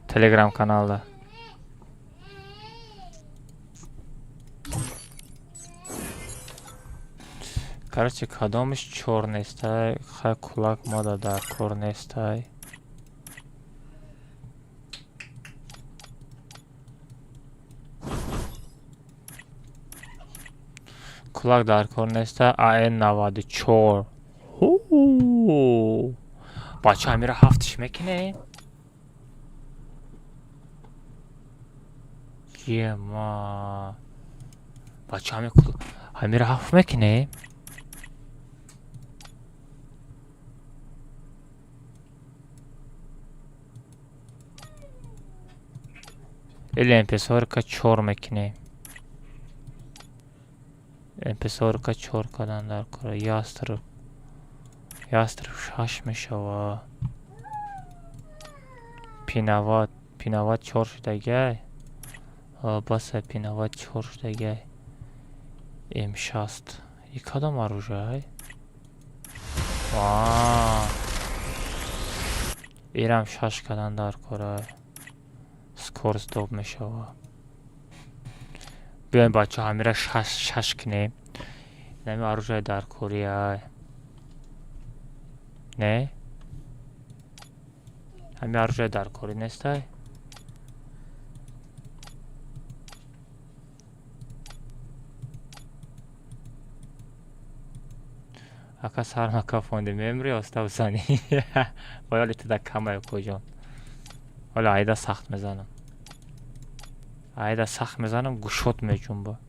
Telegram каналда. Короче, кадомиш чор нестай, хай кулак мода дар кор нестай. Кулак дар кор нестай, AN94. Бача амира ҳафтиш мекунем. Ема. Бача амира ҳафт мекунем. Или MP40 4 мекунем. MP40 4 кардан дар кор. Ястреб 6 мешава. Пинават 4 шудагай. Баса пинават 4 шудагай. М60 И кадом оружие? Вау. Ирам шаш кадан дар кора. Скорость доб мешава. Биёем бача ҳамира шаш кунем. Нами оружие дар кория. Не? Ҳами оружие дар кори нестай? Ака сармака фонде мемори оставсани. Бояли туда камаю коҷон. Ҳола айда сахт мезанам. Айда сахт мезанам гушот меҷунба.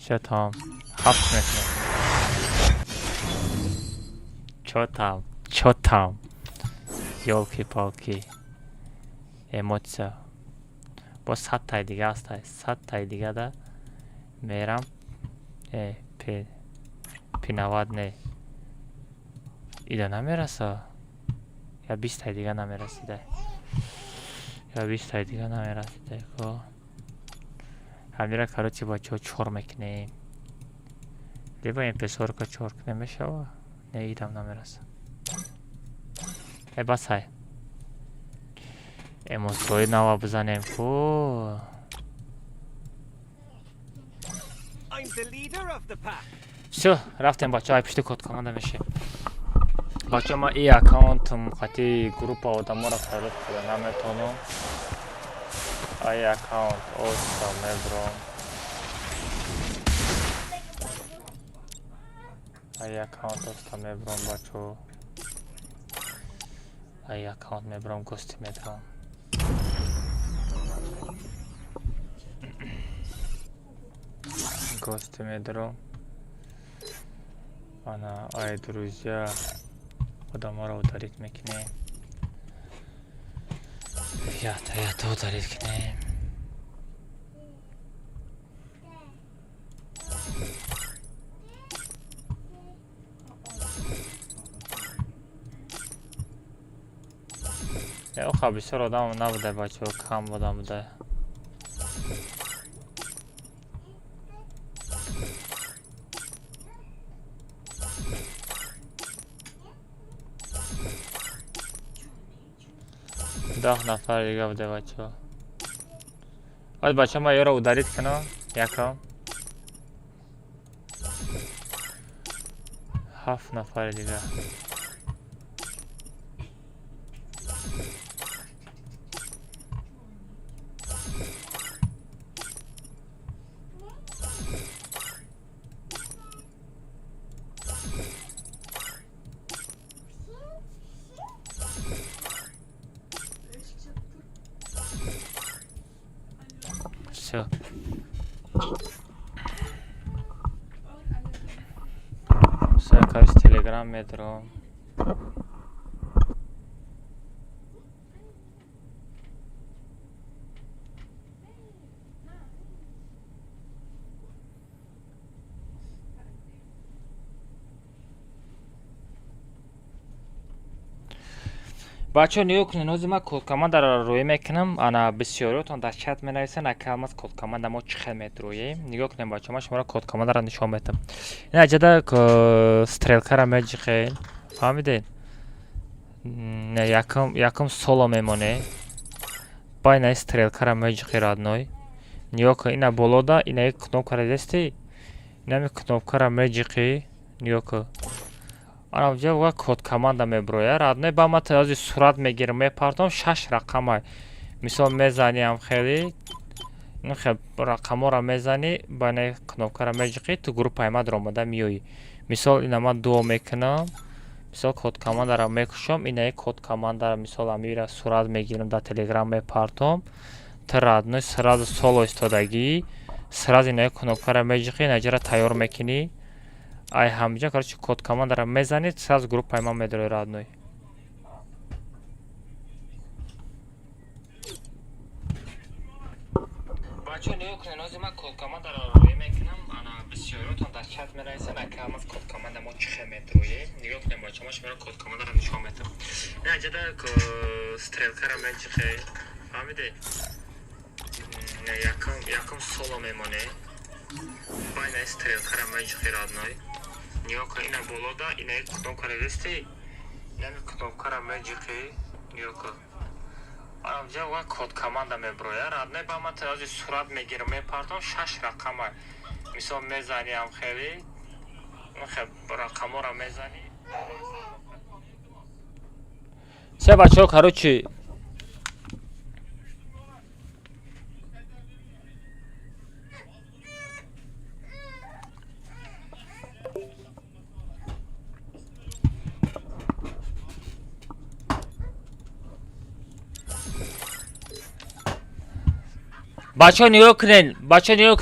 Шатам. Ҳафт метнем. Чё там? Ёлки-палки. Эмоция. Бо 100 таи дига астай. 100 таи дига да мерам. Пинавад не. Ида намераса. Я 20 таи дига намерасида. Я 20 таи дига намерасида. Ҳамира короче бачаҳо 4 мекунем. Либо MP40 4 кунем мешава. Не, идам намераса. Басай. Эмоцияи нава бизанем ку. Всё, рафтем бачаҳо пишти код команда мешем. Бачаҳо ман и аккаунтам қати группа одаморо фарод куда наметонам. Ай аккаунт оста мебром. Ай аккаунт оста мебром бачаҳо. Ай аккаунт мебром гости медром. Гости медром. Ана ай друзья. Одаморо ударид мекунем. Я ударид кунем. Оха бисёр одам набуда бачаҳо, кам одам буда. Дах нафар дига буда бачаҳо. Ҳои бачаҳо ман ёро ударид кунам якам. 7 нафари дига. Всё. Всё, короче, телеграм метро. бачаҳо нигоҳ кунед, ҳозир ман кодкомандаро рӯй мекунам. Ана бисёриётон дар чат менависанд акалмаз кодкоманда мо чӣ хел метрӯем. Нигоҳ кунед бачаҳо, ман шуморо кодкомандаро нишон медиҳам. Ин аҷада стрелкаро меҷиқед. фаҳмидед? Не, якум соло мемонед. Ба инаи стрелкаро меҷиқи родной. Нигоҳ кун, ина болода, инаи кнопкаро дисти? Инами кнопкаро меҷиқи. Нигоҳ кун. Ана ҷа ва кодкоманда меброя. Родной ба ман таёзи сурат мегирам, мепартам 6 рақамай. Мисол мезаниам хеле. Ин хел рақаморо мезани, ба инаи кнопкаро меҷиқи, ту группаи ман омада миёӣ. Мисол ина ман дуо мекунам. Мисол кодкомандаро мекушам, инаи кодкомандаро мисол амира сурат мегирам, дар телеграм мепартам. Та родной сразу соло истодагӣ, сразу инаи кнопкаро меҷиқи, наҷара тайёр мекунӣ. Ай ҳамҷа, короче, кодкомандаро мезанид, сразу группаи ман медрои родной. Бачаҳо нигоҳ кунед, ҳозир ман кодкомандаро рӯй мекунам. Ана بسیارتون در چت می‌نویسن اکامز کد کامند ما چه مترویه نگاه کنیم با شما شما کد کامند رو نشون میدم نه جدا استریل کارم من چه فهمیده نه یکم سولو میمونه باید استریل کارم من چه رادنای نگاه کن اینا بالا دا اینا کدوم کار رستی یعنی کدوم کارم من چه نگاه کن آنجا و کد کامند میبروه رادنای با من تازه صورت میگیرم میپردم 6 رقمه مثال میزنی هم خیلی خب رقم را میزنی سه بچه ها کروچی بچه ها نیو کنین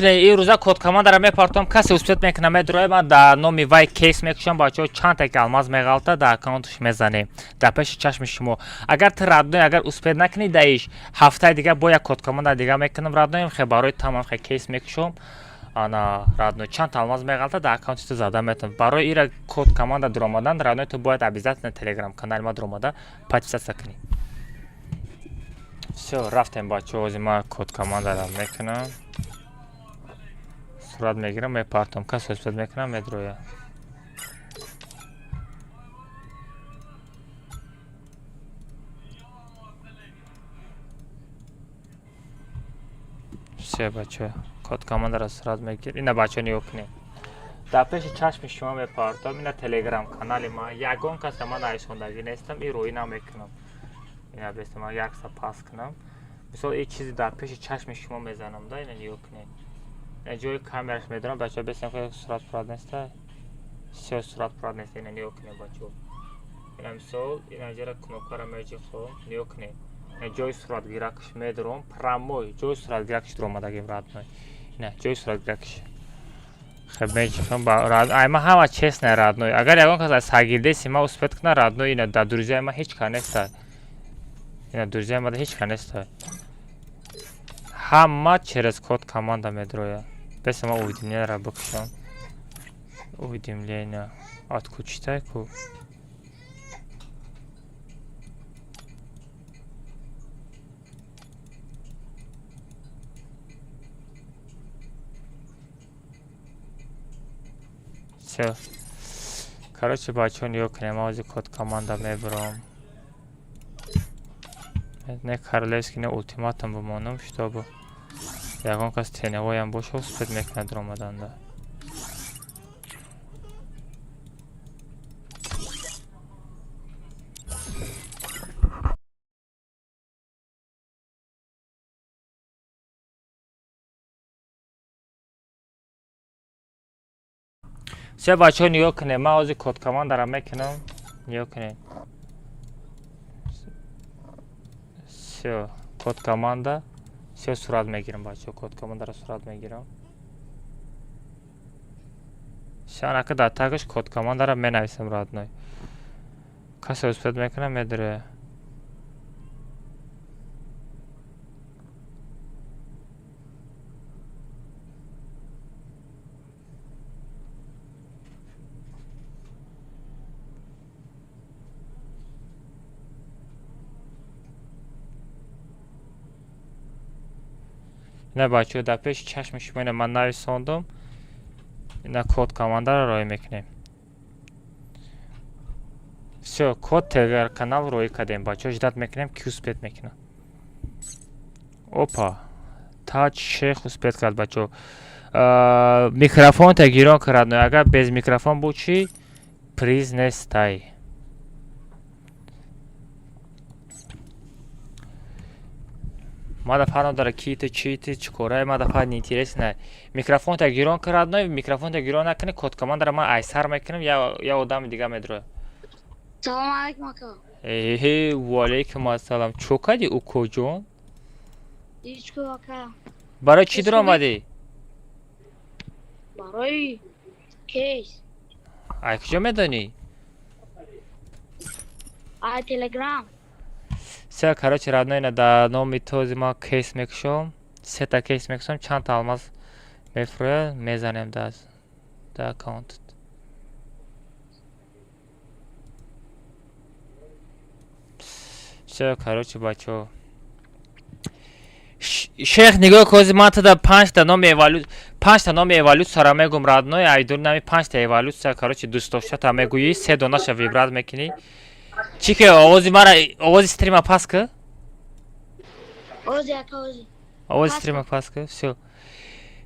این روزا کد کامند را میپرتم کسی اسپیت میکنه میدروی من در نامی وای کیس میکشم بچه ها چند تک الماس میغلطه در اکانتش میزنه در پیش چشم شما اگر تو رادنوی اگر اسپیت نکنی دایش هفته دیگه با یک کد کامند دیگه میکنم رادنوی خیلی برای تمام خیلی کیس میکشم انا رادنوی چند الماس میغلطه در اکانتش تو زده میتونم برای این کد کامند درآمدن رادنوی تو باید ابیزت تلگرام کانال ما درآمده پادپیس کنی все رفتیم بچه ها ما کد کامند را میکنم صورت میگیرم میپرتم کس اسپیت میکنم میدرویه все بچه کد کامند را صورت میگیر اینا بچه نیو کنیم در پیش چشم شما میپرتم اینا تلگرام کانال ما یگان کس من نایسوندگی نیستم این رو اینا میکنم اینا بیست من یک سا پاس کنم مثلا این چیزی در پیش چشم شما میزنم دا اینا نیو کنید جای کامرش میدارم بچه بیستم که صورت پراد نیسته سیاه صورت پراد نیسته اینا نیو کنید بچه اینا مثال اینا جای کنوکارا میجی خود نیو کنید جای صورت گیرکش میدارم پراموی جای صورت گیرکش در اومدگیم راد نای اینا جای صورت گیرکش خب میجی خود با راد ایما همه چیز نه راد نای اگر یکان کس از هگیرده سیما اسپیت کنه راد نای اینا در دوریزه ایما هیچ کار نیسته اینا دوریزه ایما هیچ کار نیسته همه через کد کامند میدروه بس ما уведомление را بکشم уведомление откуда читай ку все короче бачо ниё کنم از کد کامند میبرم не королевский не ультиматум бумонам чтобы یگان کس تنوایی هم باشه و سپید میکنه در آمدن ده سه بچه ها نیو کنه من از کد کامند دارم میکنم نیو کنه سه کد کامند سه صورت میگیرم بچه کد کامند را صورت میگیرم شان که در تاگش کد کامند را مینویسم راد نای کسی اسپیت میکنم میدره نه بچه در پیش چشم شما اینه من نویساندم اینا کد کامند را روی میکنیم все کد تلگرام کانال روی کردیم بچه جدت میکنیم کی اسپیت میکنه اوپا تاج شیخ اسپیت کرد بچه میکروفون تگیران کرد اگر без میکروفون بود چی приз нестай мада дара кити чити чикорай мада фан интерес не микрофон та гирон карад но микрофон та гирон накне код команд ра ма айсар мекунам я одам дига медро салом алейкум ака ва алейкум ассалам чокади у коҷон ичко ака барои чӣ дар омадӣ барои кейс ай куҷо медонӣ ай телеграм се короче родной да номи този ма кейс мекушам се та кейс мекушам чанд та алмаз мефурӯяд мезанем даст the account. Все, короче, бачо. Шейх нигоҳ кози ман тада 5 та номи эволюцияро мегум радной айдур нами 5 та эволюция короче дӯст доштата мегӯӣ 3 донаша вибрат мекунӣ. Чӣ ки овози мара овози стрима пас ки? Ози ака ози. Овози стрима пас ки? Всё.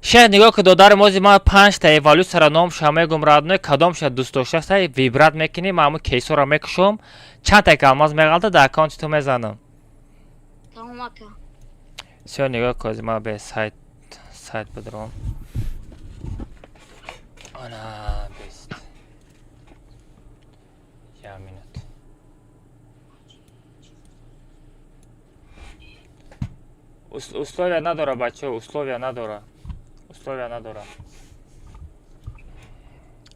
Шейх нигоҳ ки додари мози ман 5 та эволюцияро номша мегум радной кадомша дӯст доштата вибрат мекунӣ ман ҳамун кейсора мекушом чанд та алмаз меғалта дар аккаунти ту мезанам. Тамом ака. Всё нигоҳ кози ман бе сайт бидурам. Ана бест. Я минут. Условия надора бачо, условия надора.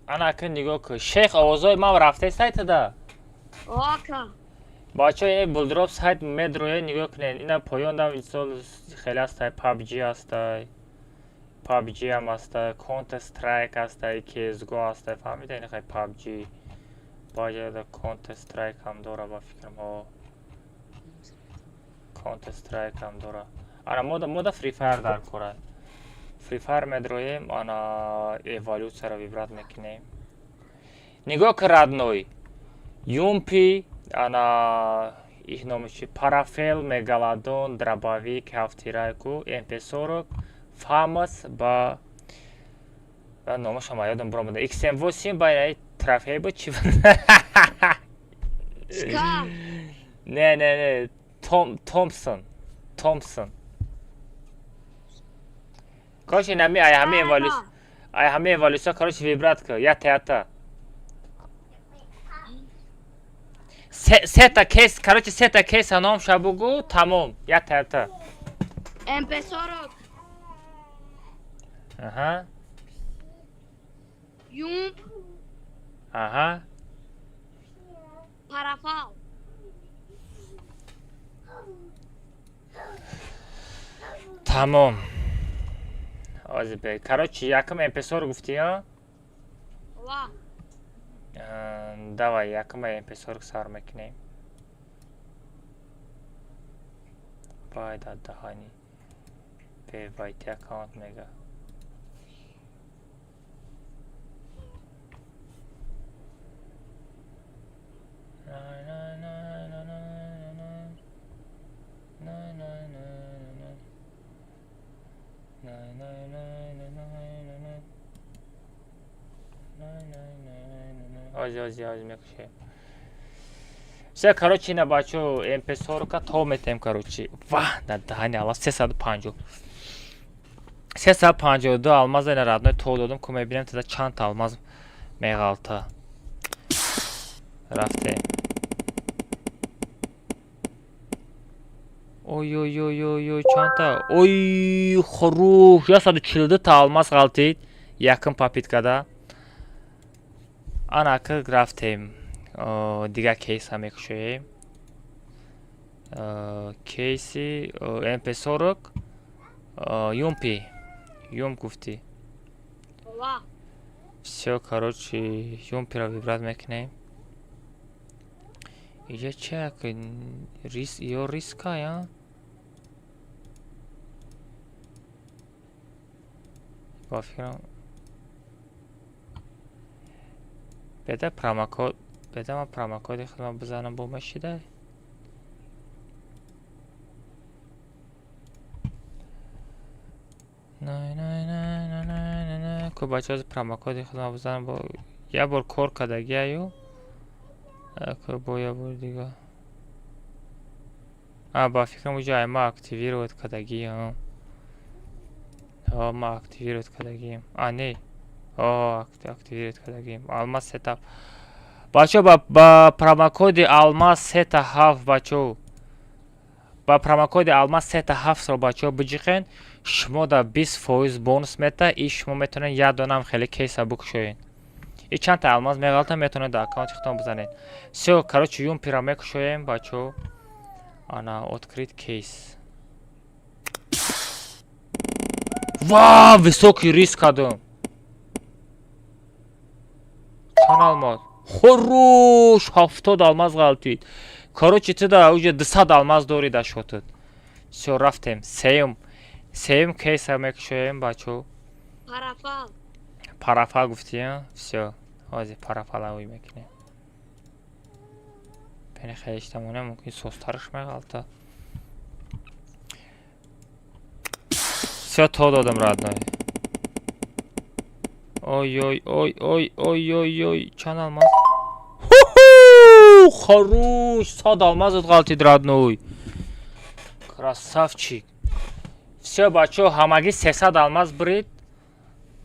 Ана ки нигоҳ ки шейх овозои ман рафтаи сайтада. О ака. бачо ин булдроп сайт медроя нигоҳ кунед ина поёндам инстол хеле астай PUBG астай PUBG ам астай Counter Strike астай CSGO астай фаҳмида ин хай PUBG баҷада Counter Strike ҳам дора ба фикрам ҳо Counter Strike ҳам дора ана мода Free Fire дар кора Free Fire медроем ана эволюцияро вибрат мекунем нигоҳ ки радной Юмпи ана их номиши Парафел, Мегалодон, Дробовик, Хавтирайку, MP40, Фамас ба номаш ҳама ёдам бромада XM8 ба трофей буд чи Ска. не Томпсон короче нами ай ҳаме эволюция короче вибрат ка ята сета кейс короче сета кейс аном шабугу тамом ята MP40. аҳа Юмп. аҳа Парафал. тамом озибек короче якам MP40 гуфтӣ а Ва. давай якам MP40 сар мекунем вай дар даҳани бевайти аккаунт мега ози мекушем все короче ина бачо MP40 то метем короче ва дар даҳани алмаз 352 алмаз ина радной то додам ку мебинем тада чанд та алмаз меғалта рафтем ой чанд та ой хуруш 142 та алмаз ғалтид якм папиткада ана ки рафтем дигар кейса мекушоем кейси MP40 юмп гуфтӣ Ва. всё короче юмпиро вибрат мекунем иҷа чак ё риска ба фикрам беда промокод беда ман промокоди худам бизанам бо машида ку бачаҳоз промокоди худам бизанам бо як бор кор кардагиаю ку бо як бор дига ба фикрам уҷа ма активировать кардагиам ма активировать кардагиам не активировать кардагиам алмаз сетап бачо ба промокоди алмаз сета 7 бачо ба промокоди алмаз сета 7ро бачо биҷиқен шумо да 20% бонус мета и шумо метавонед як донам хеле кейса букушоед и чанд та алмаз меғалта метавонед дар аккаунти худтон бизанед всё короче юмпиро мекушоем бачо ана открыть кейс ва високий риск кардам чан алмаз. Хорош, 70 алмаз галтид. Короче, ты да уже 200 алмаз дори да шотид. Всё, рафтем. Сеюм кейса мекшоем, бачо. Парафал. Парафал гуфти, а? Всё. Ози парафала уй мекне. Пене хештамоне мумкин состарыш мегалта. Всё, то додам, родной. Ой, чан алмаз. Ху-ху! Хорош, 100 алмаз галтид, родной. Красавчик. Всё, бачо, ҳамагӣ 300 алмаз бирид.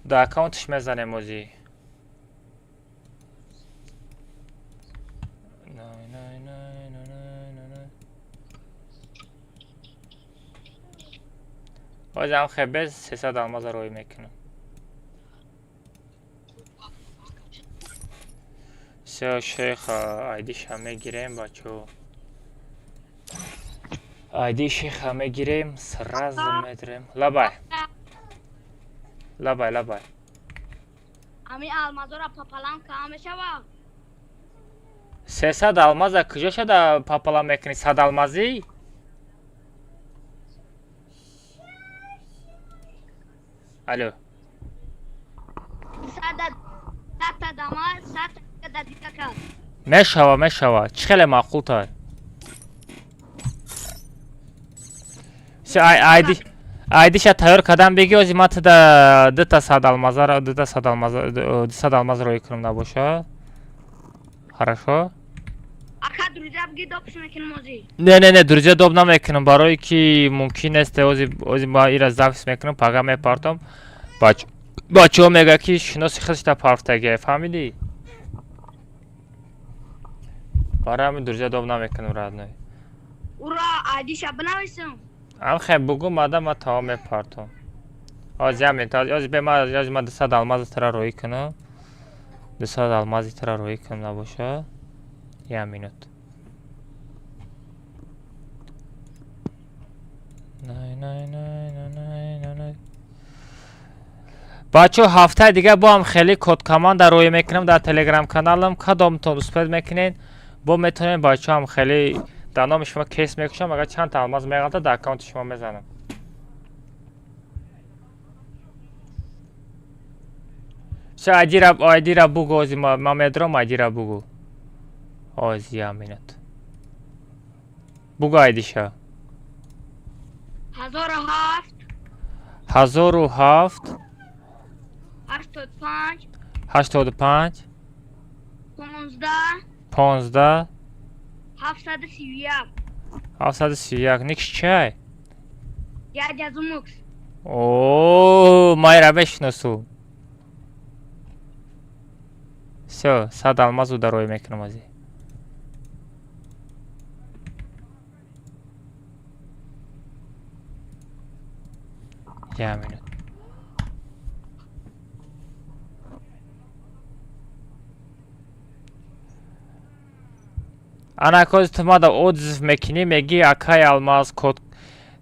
До аккаунтиш мезанем ози. Озам хебез 300 алмаз рой мекунам. Всё, шейх, айдиша мегирем, бачо. Айди шейха мегирем, сразу медрем. Лабай. Ами алмазора папалам кам мешава. 300 алмаза кужо шуда папала мекунӣ? 100 алмазӣ? Алло. Сата дама, сата дадикака. Мешава. Чӣ хеле маъқултар. Всё, айдиша тайёр кардам беги, ози ман туда 200 алмаз рой кунам, набоша? Хорошо? Ака друзья бги допш мекунем ози. Не, друзья доб намекунам, барое ки мумкин аст ози ма ира запис мекунам, пага мепартам. Бачо мега ки шиноси хелшта парфтаге, фаҳмидӣ? Барои ҳамин друзья доб намекунам, родной. Ура, айдиша бинависам. Амхе бугу мада ма таом мепартам. Ози ҳамин, ози бема 200 алмази тара рӯӣ кунам. 200 алмази тара рӯӣ кунам, набоша? 1 минут. бачо, ҳафтаи дига бо ҳам хеле кодкоманда рӯӣ мекунам дар телеграм каналам. кадомтон успед мекунед, бо метавонед бачо ҳам хеле дар номи шумо кейс мекушам. Агар чанд та алмаз меғалта дар аккаунти шумо мезанам. Всё, айдира бугу, ози ма медром, айдира бугу. Ози 1 минут. Бугу айдиша. 1007 1007 85 15 731. 731. Никш чай? Дядя Зумукс. О, майра бешносу. Всё, 100 алмазу дар рӯй мекунам ози. Я минут. Ана кози тумада отзыв мекунӣ, меги акай алмаз код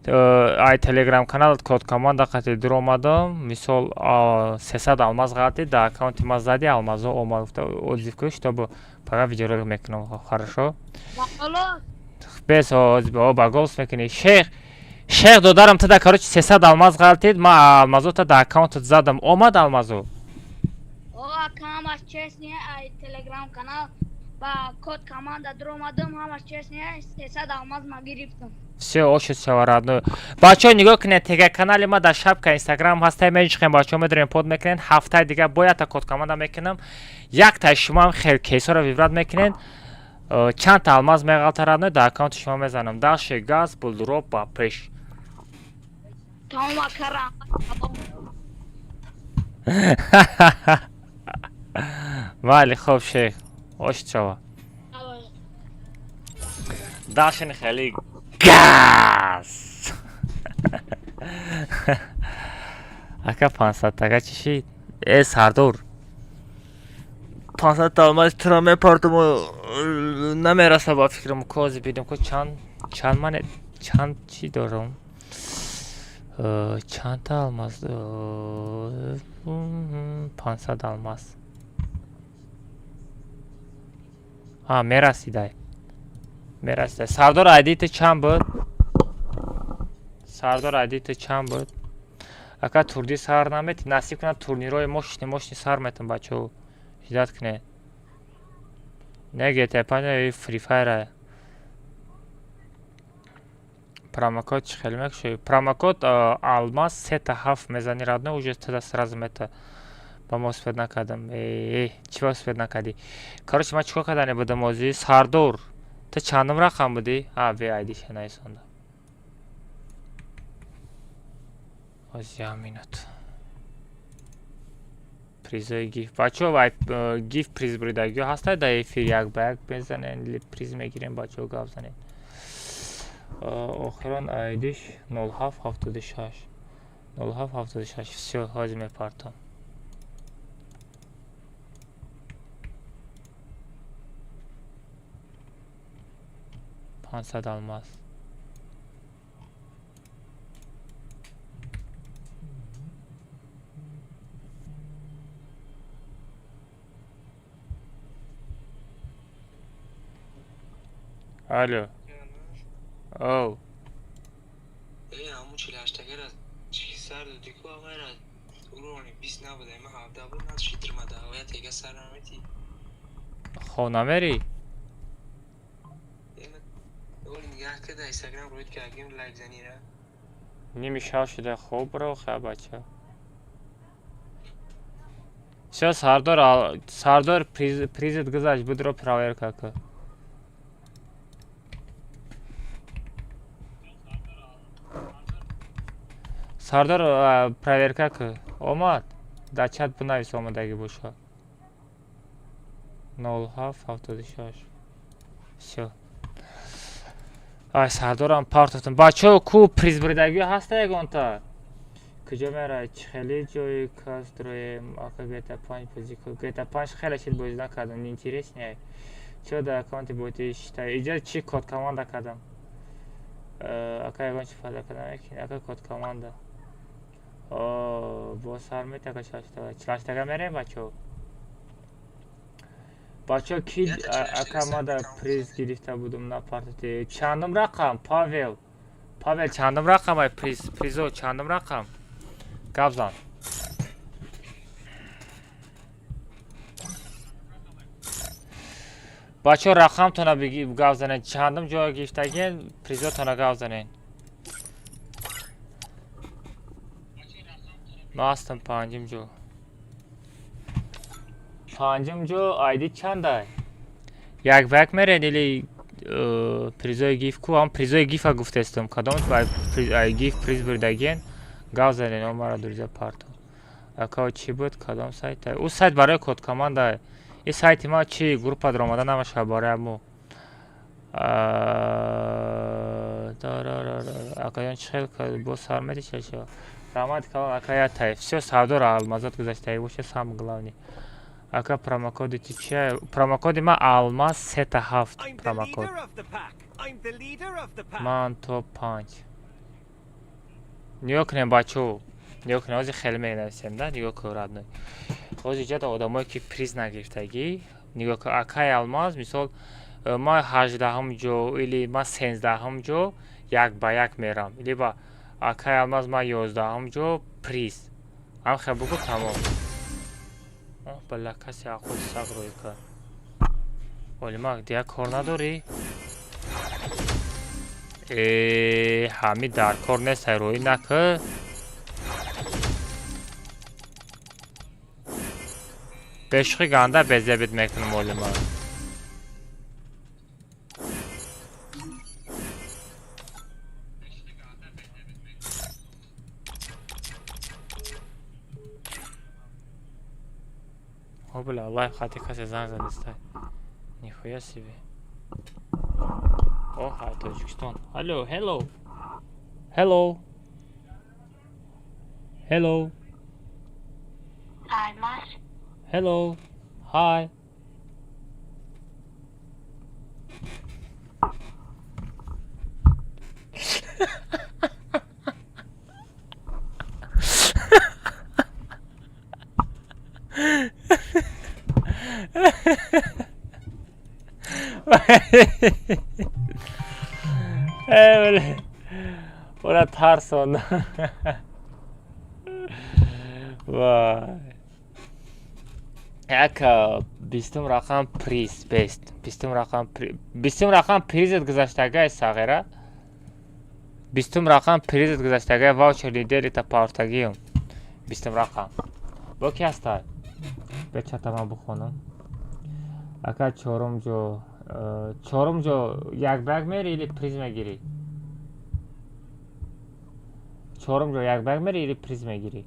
ай телеграм каналат код команда қати дур омадам. Мисол 300 алмаз қати дар аккаунти ма зади, алмазо омад, отзыв кунӣ, чтобы пага видеоролик мекунам. Хорошо? Бес ба голос мекунӣ. Шейх додарам тада короче 300 алмаз қалтид, ма алмазота дар аккаунтат задам, омад алмазо. Ога камаш честне ай телеграм канал ба код команда дур омадам, ҳамаш честне 300 алмаз ма гирифтам. Всё, ошо шава родной. Бачо нигоҳ кунед, тега канали ма дар шапка инстаграм ҳаста, мечхем бачо медорем под мекунен. ҳафтаи дига бояд та код команда мекунам. Якта шумо ҳам хел кейсоро вибрат мекунен. Чанд та алмаз меғалта родной дар аккаунти шумо мезанам. Даши газ булдуроб ба пеш. Тома карам. Вали хоб шейх. Ошо шава. Дашин хели газ. Ака 500 тага чишид. Сардор. 500 та алмаз тура мепартам, намераса ба фикрам кози бидим ко чанд мане чанд чи дорам. Чанд та алмаз 500 алмаз. мерасидай. Сардор айдит чанд буд? Сардор айдит чанд буд? Ака турди сар намети, насиб кунад турнирои мощни сар метам бачо. Ҳидат кунед. Не GTA 5 Free Fire. Промокод чӣ хел мекушӣ? Промокод алмаз 3-7 мезани радно уже тада сразу мета. Ба мо успед накардам. Чӣ ба успед накардӣ? Короче ман чикор кардане будам озӣ? Сардор. Ту чандум рақам будӣ? VID шанаисонда. Ози аминат. Призои гиф. Бачо вай гиф приз буридагиё ҳастай да эфир як ба як безанен приз мегирем бачо гап занед. Охирон айдиш 0776. 0776. Всё, ҳозир мепартам. $500 алмаз. Алло. Оу. Аму 48 раз. Чӣ сар додӣ ку авара? Урони 20 набуда, ма 17 буд, нас шитрмада. Оя тега сар намети. Хо намери? Оли нигах када Instagram роид ки агим лайк занира. Ними шав шуда хоб бро ха бача. Всё Сардор призет гузашт будро проверка ку. Сардор проверка ку. Омад. Дар чат бинавис омадаги боша. 0776. Всё. Ай Сардорам партотун. Бачо ку приз буридагиё ҳаста ягонта. Куҷо мера? Чхели ҷои кастроем. Ака GTA 5 позико. GTA 5 хеле шид бози накардам. Интереснее. Чо да аккаунти боти шита. Иҷа чӣ код команда кардам. Ака ягон чӣ файда кардам якин. Ака код команда. Бо сар метака чилаштага мерем бачо. Бачо ки ака мада приз гирифта будум на партити. Чандум рақам? Павел чандум рақам ай призо чандум рақам? Гавзан. Бачо рақамтона гавзанен. Чандум ҷоя гирифтагин призотона гавзанен. Ма ҳастам панҷум ҷо айди чандай? Як ба як мерен или призои гиф ку? Ам призои гифа гуфтестум. Кадомат гиф приз бурдагин гав занен омара дуриза парто. Ака чӣ буд? Кадом сайт? Ӯ сайт барои код команда. И сайти ма чӣ группа дромада намаша барои аму. Акаён чӣ хел бо сар медишаша. Рамад калон ака я тай. Всё Сардор алмазот гузашта. Вообще самое главное. Ака промокоди ти чия? Промокоди ма алмаз 3-7 промокод. Ман топ 5. Нигоҳ кунем бачо. Нигоҳ кунем ҳозир хеле менависем да? Нигоҳ кун радной. Ҳозир ҷада одамое ки приз нагирифтагӣ. Нигоҳ кун акаи алмаз мисол ма 18 ҷо или ма 13 ҷо як ба як мерам. Или ба акаи алмаз ма 11 ҷо приз. Ам хел бугу тамом. Бала каси ақоди саг рӯй кард. Олимак дия кор надорӣ? Ҳамин дар кор нестай рӯй накӣ. Бешуқи ганда безебит мекунам олимак. Бля, лайф хати каси занг занестай. Нихуя себе. О, хай Тоҷикистон. Алло, hello. Hi, Mash. Hello. Hi. اونا ترسون. وای یک بیستم رقم پریز بیست بیستم رقم پریزت گذاشتگاه صغیره بیستم رقم پریزت گذاشتگاه واوچر لیدری تا پارتگیم بیستم رقم با کی هسته؟ به چطور من بخونم اکا چهارم جو یک بگ میری ایلی پریز میگیری چهارم جو یک بگ میری ایلی پریز میگیری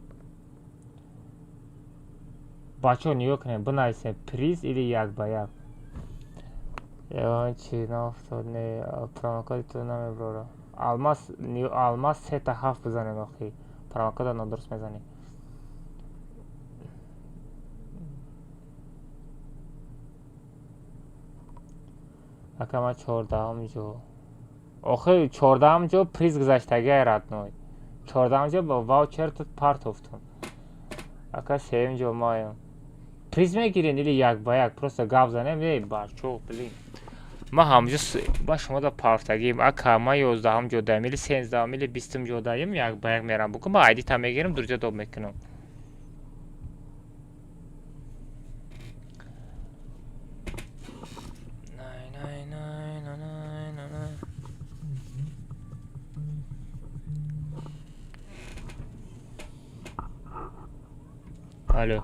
بچه نیو کنیم بنایسه پریز ایلی یک با یک یوان چی نافتاد نه پرامکادی تو نمیبرورا الماس 3 تا 7 بزنیم اخی پرامکاد نادرست میزنیم اکا ما 14 جو آخه 14 جو پریز گذاشتگه رد نوی 14 جو با واوچر تو پارت افتون اکا 3 جو مایم پریز میگیرین ایلی یک با یک پروسته گاف زنیم ای بارچو بلین ما همجا با شما دا پارتگیم اکا ما 11 جو دایم ایلی 13 ایلی 20 جو دایم یک با یک میرم بکن ما ایدی تا میگیرم درجه دوب میکنم الو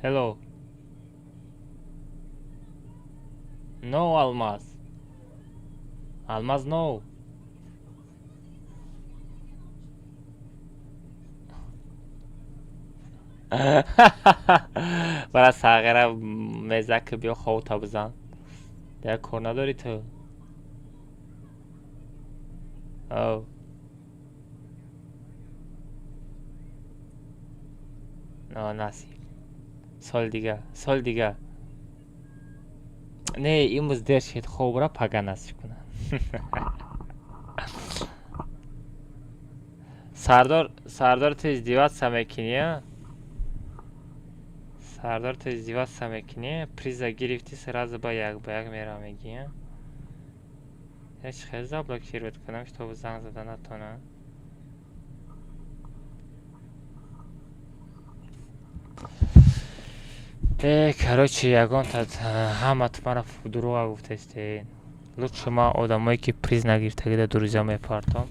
hello no almaz no برای صغیره مزک بیا خواه بزن در کار نداری تو او نه نصیب سال دیگه نه این موز در شد خوب را پگه نصیب کنن سردار تو ازدیوات سمکنیه سردار تو ازدیوات سمکنیه پریزا گرفتی سراز با یک میرا میگیه هیچ خیلی زبلاک شیر بید کنم که تو با زنگ زدن نتونه короче ягон ҳаматумара дурӯға гуфтастед лут шума одамое ки приз нагирифтагида дурӯза мепартом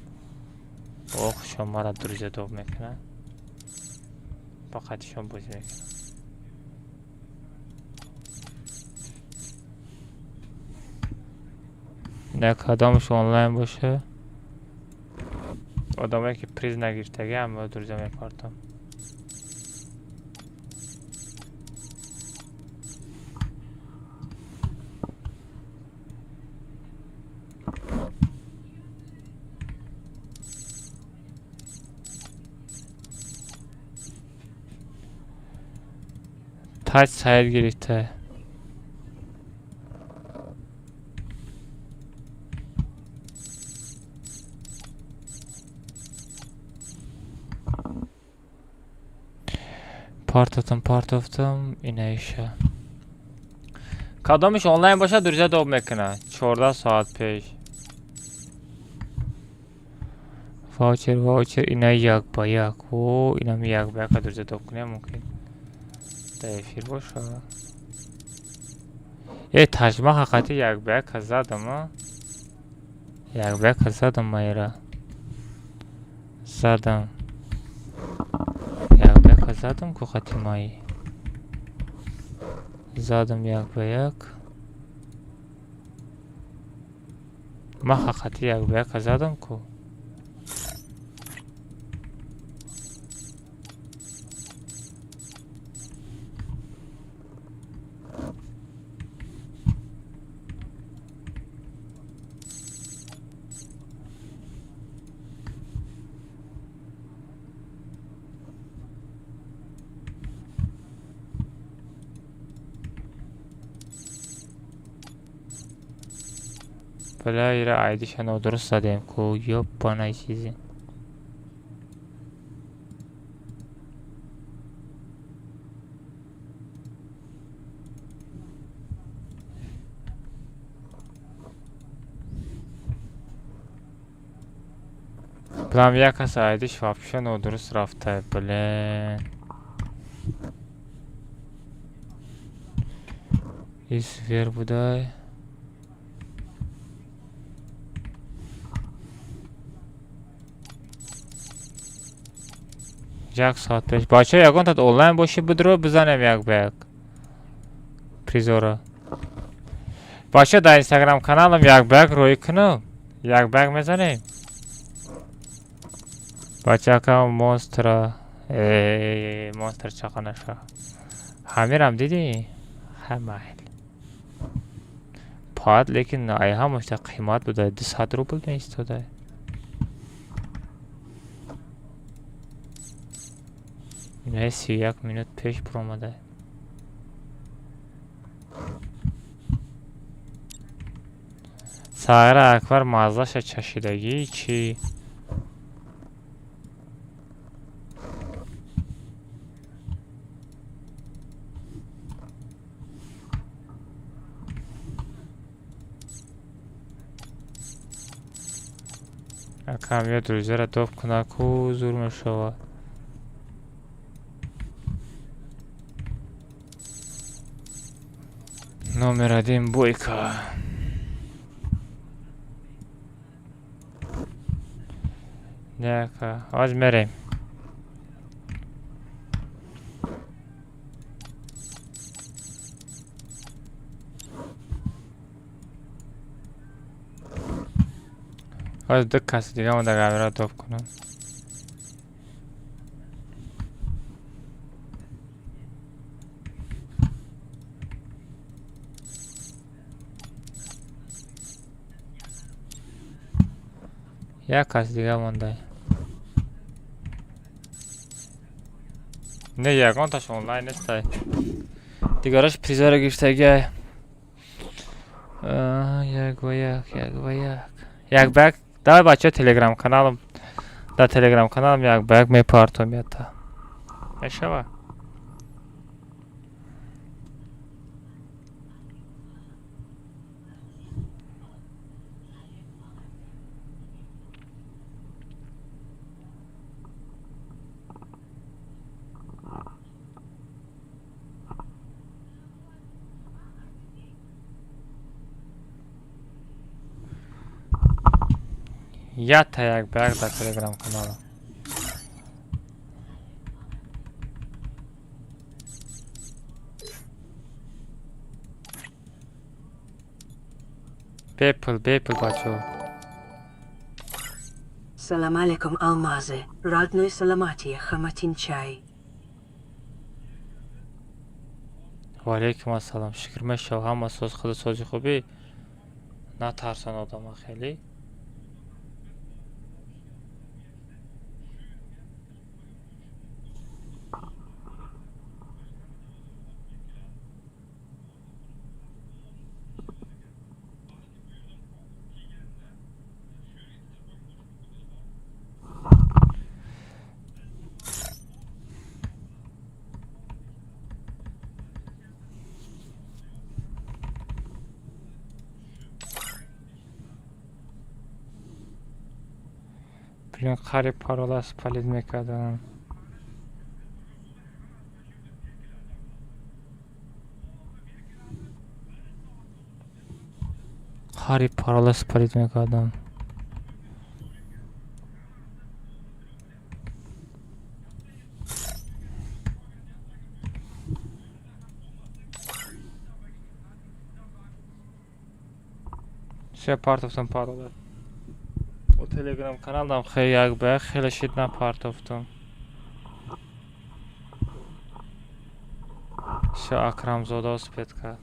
ох шумара дурӯза доб мекунад фақат шум бозӣ мекунад дар кадомаш онлайн боша одамое ки приз нагирифтаги ҳама дурӯза мепартом taç sayır girikte. Part attım yine işe. Kadamış online başa dürüze doğum mekine. 14 saat peş. Voucher yine yak bayak. O yine mi yak bayak dürüze doğum ne mümkün. Değişir boşa. Taşma hakati yak bayak kazadım ha. Yak bayak kazadım mayra. Zadım. Yak bayak kazadım ku khatimayı. Zadım yak bayak. Ma hakati yak bayak kazadım ku. Бля, ира айдиша нодуруст задем ку ёбаная чизи. Bilám یک کس آیدیش واپشه نادرست رفته بلین ایس ویر بوده یک ساعت پیش بچه یکان تاد اونلاین باشی بدرو بزنیم یک بیگ پریزورا بچه در اینستاگرام کانالم یک بیگ روی کنم یک بیگ میزنیم بچه که مونستر مونستر چقا نشا همیرم دیدی؟ همه پاد لیکن ای همش تا قیمت بوده 200 روبل نیستوده اینه 31 مینوت پیش برامده سایر اکبر مازش چشیدگی چی؟ کامیت روزه را توپ کنه کو زور میشود نمیردیم بوی که نه که آج میریم آج دو کسی دیگه من در کامیرا توپ کنم یک کس دیگه مونده نه یکان تاش اونلاین نیسته دیگرش پریزار گشتگی یک و یک بک در بچه تلگرام کانالم در تلگرام کانالم یک بک می پارتو میتا میشوه یا تا یک بگ در تلگرام کانال بیپل بچو سلام علیکم المازه رادنوی سلامتی خمتین چای و علیکم السلام شکر میشو هم سوز خود سوزی خوبی نه ترسان آدم خیلی بلین قریب پارولا سپالید میکردم قریب پارولا سپالید میکردم چه پارت افتم پارولا و تلگرام کانال دام خیلی یک به خیلی شید نپارت افتم شا اکرم زاده سپید کرد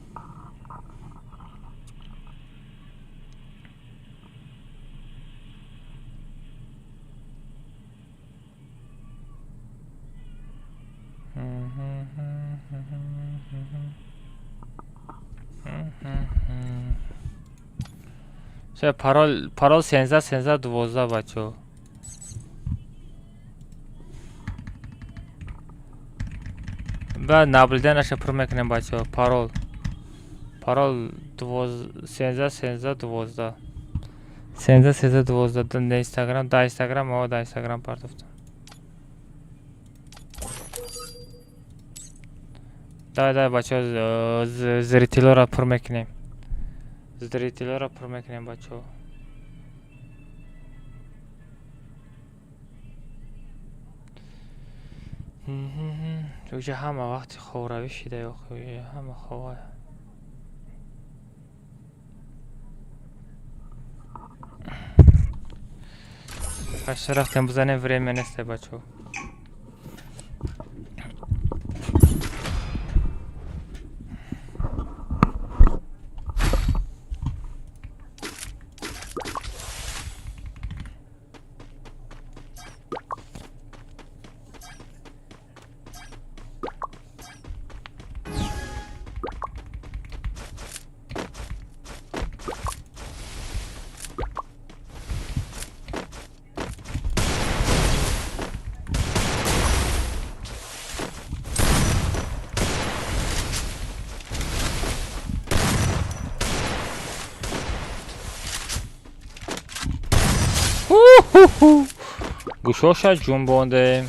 چه پارول 13 12 بچو بعد نابلدنش پر میکنیم بچو پارول 13 12 13 12 در اینستاگرام در اینستاگرام او در اینستاگرام پارتفتم دای بچه زریتیلو را پر میکنیم زریتیلو را پر میکنیم بچه اوجه همه وقتی خوروی شده یا خوی همه خواه کاش رفتیم بزنیم время نیسته بچه گوشوشا جنبونده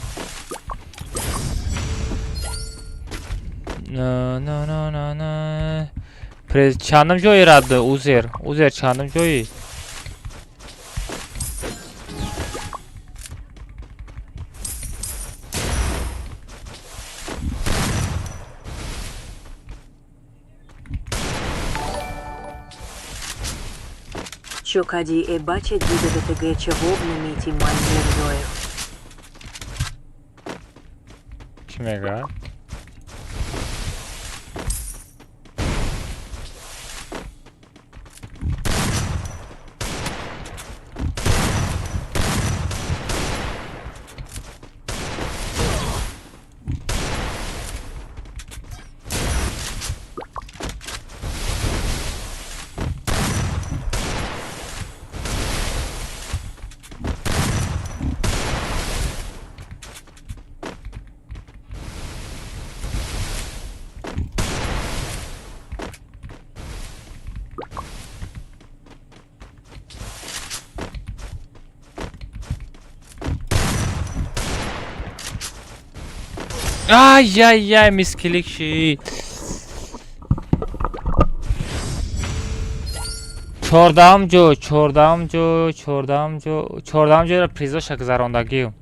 نه نه نه نه نه پریز چندم جایی رد اوزر چندم جایی Чокаді і бачить буде до теге, чого б не міті мальмірдою. Кімега? Ай-яй-яй, мискилик шид. چهاردهم جو را پریزوش گذراندگیم.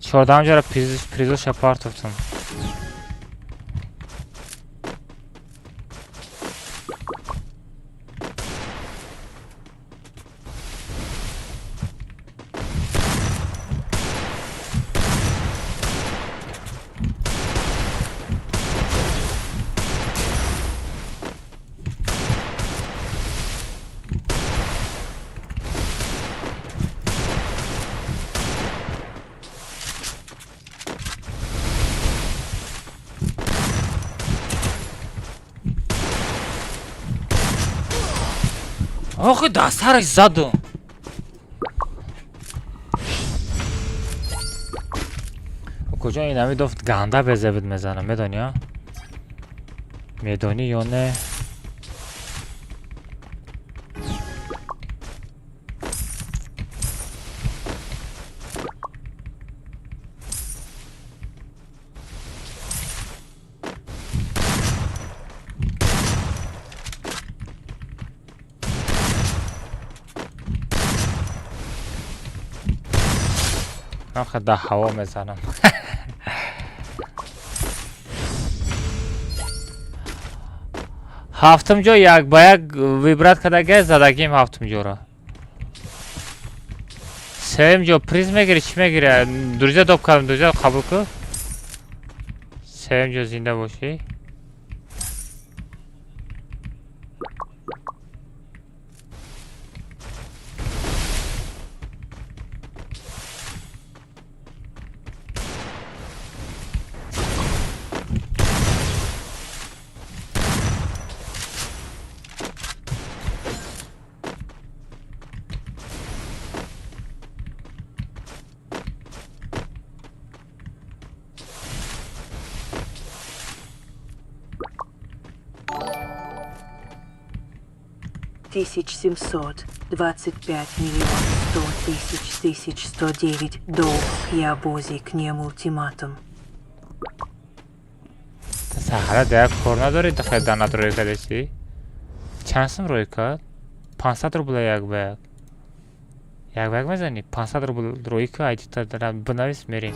14 جو را پریزوش پارتفتم. آخه دسترش زدم کجا این همی دفت گنده به زبد میزنم میدونی ها؟ میدونی یا نه؟ آخه در هوا میزنم هفتم جو یک با یک ویبرات کدگه زدگیم هفتم جو را سویم جو پریز میگیری چی میگیری دوریزه دوب کردم دوریزه قبول که سویم جو زنده باشی 1700, 25 миллионов 100 тысяч 1109, долг, я бозик, к нему ультиматум. سهره دیگه کار ندارید دفعه دانت روی کدشی چند سم روی کد 500 روبل یک بیگ میزنی 500 روبل روی که ایدی تا دارم بنویس میریم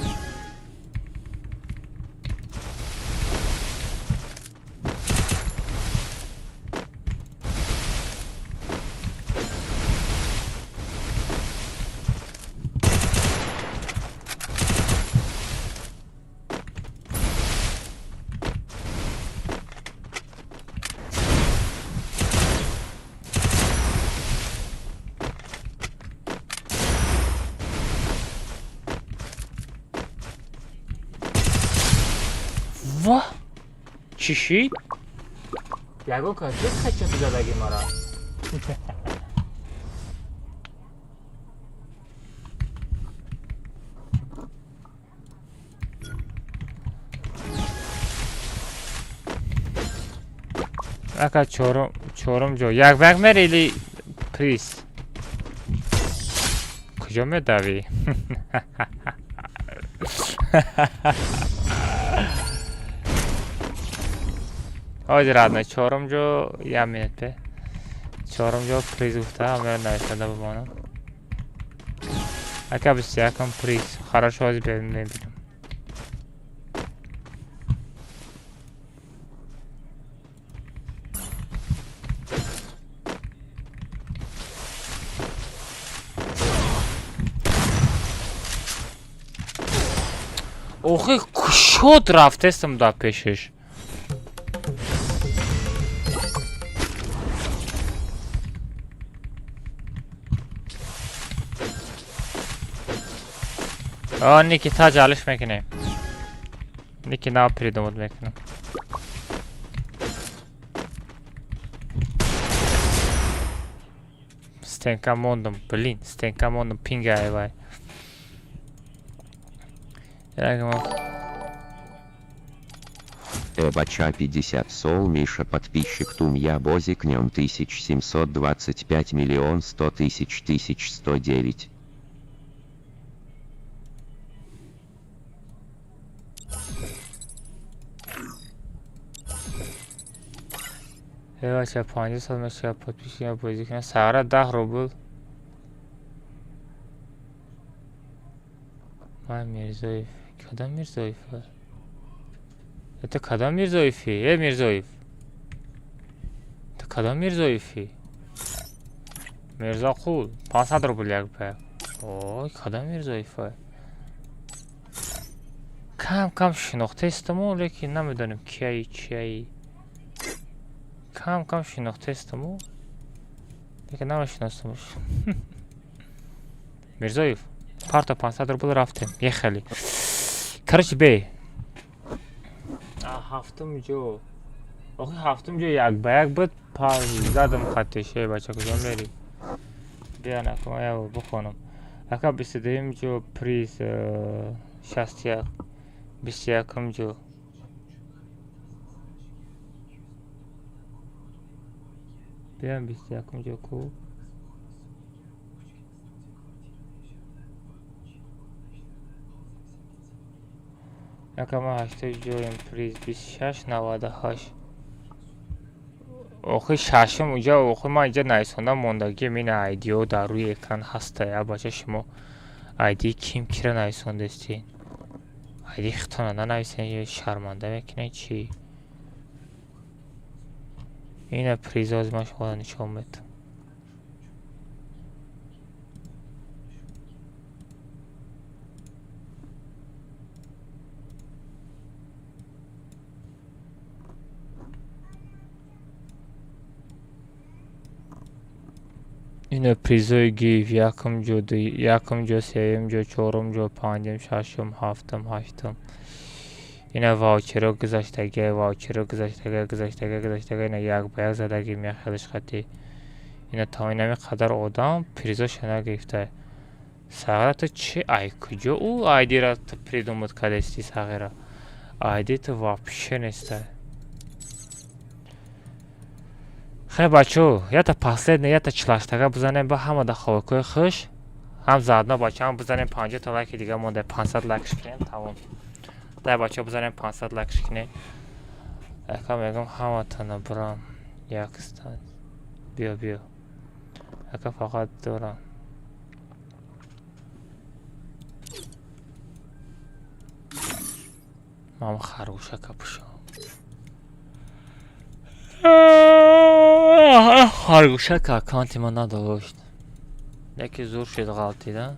وا چی شید؟ یگو که چه خچه تو زدگی مرا اکا چورم جو یک بیگ میریلی پریس کجا میدوی؟ آج رادنه چهارم جو یه منت به چهارم جو پریز گفته همه نوشتنده بمانم اکا بسی یکم پریز خراش آجی ببینم اوخی شد رفته استم دا پیشش نیکی تا جالش میکنه نیکی نا پریدمود میکنه стенка мондом блин стенка мондом пингай вай Эбача 50 сол, Миша подписчик Тумья Бозик нем 1725 миллион 100 тысяч 1109. Эбача 50 сол Миша подписчик Бозик нем сагара 10 рубль Май Мирзоев Кадам Мирзоев Это Кадам Мирзоев Мирзоев Это Кадам Мирзоев Мирзақул 500 рубль як بیگ ой Кадам Мирзоев کم شناخته استمو لیکن نمیدونم کیایی چیایی کم شناخته استمو لیکن نمیشناسمش Мирзоев Парта 500 рубль рафтем ехали короче бей هفتم جو آخه هفتم جو یک بیگ بود پا زدم خطشه بچه کجا میری بیا نکنم یا بخونم اکا 22 جو پریز 61 21 جو بیا 21 جو کو یکم هشته جویم پریز 26 98 اوخی ششم اونجا اوخی ما اینجا نایسوندم موندگی مین ایدیو در روی اکران هسته یا بچه شما ایدی کیم کره نایسونده استین ایدی خطانه نایسین یه شرمنده میکنه چی اینه پریز آزماش خدا نشون بده اینه پریزوی گیف یکم جو سیم جو چورم جو پنجم ششم هفتم هشتم اینه واوچرو گذاشتگی اینه یک بیگ زدگی میخیلش خطی اینه تا اینمی قدر آدم پریزوش نگرفته ساغره تو چه ای کجا او ایدی را تو پریدومت کدستی ساغره ایدی تو واپشه نیسته خیلی بچه یا تا پاسلید یا تا 48 بزنیم با همه دخواه خوش هم زدنا بچه هم بزنیم 50 تا لایک دیگه مونده 500 لایکش کنیم تمام ده بچه بزنیم 500 لایکش کنیم اکا میگم همه تنه برام یکستان بیا اکا فقط دورم مام خروشه کپوشم خرگوشه که اکانتی ما نداشت یکی زور شد غلطیده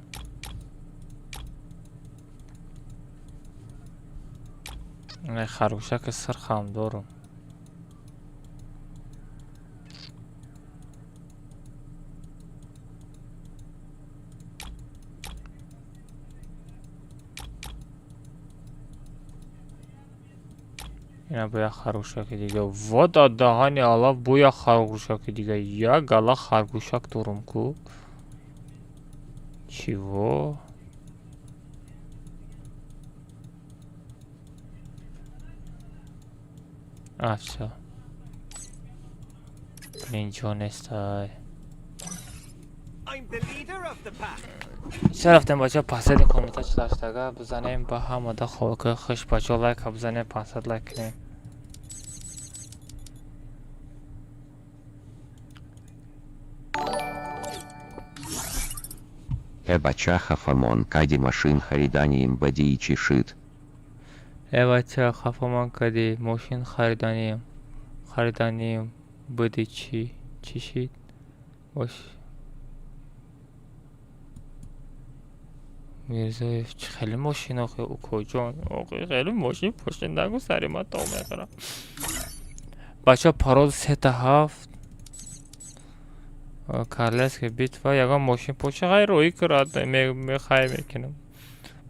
این خرگوشه که سر خم دارم اینا باید خرگوشک دیگه و دادهانی حالا باید خرگوشک دیگه یا گلا خرگوشک دارم کو چی و افسا اینجا نیستای چه رفتیم بچه پاسه دی کامنتا چه داشتگه بزنیم با همه دا خواه خوش بچه لایک ها بزنیم 500 لایک کنیم بچه خفمون کدی ماشین خریدانیم بدی چشید بچه خفمون کدی ماشین خریدانیم بدی چی شید باش میرزایف خیلی ماشین آخه او کجان آخه خیلی ماشین پشت نگو سری من تا میکنم بچه پارول 3-7 کارلس که بیت و یکم ماشین پشت خیلی روی کرد میخوای میکنم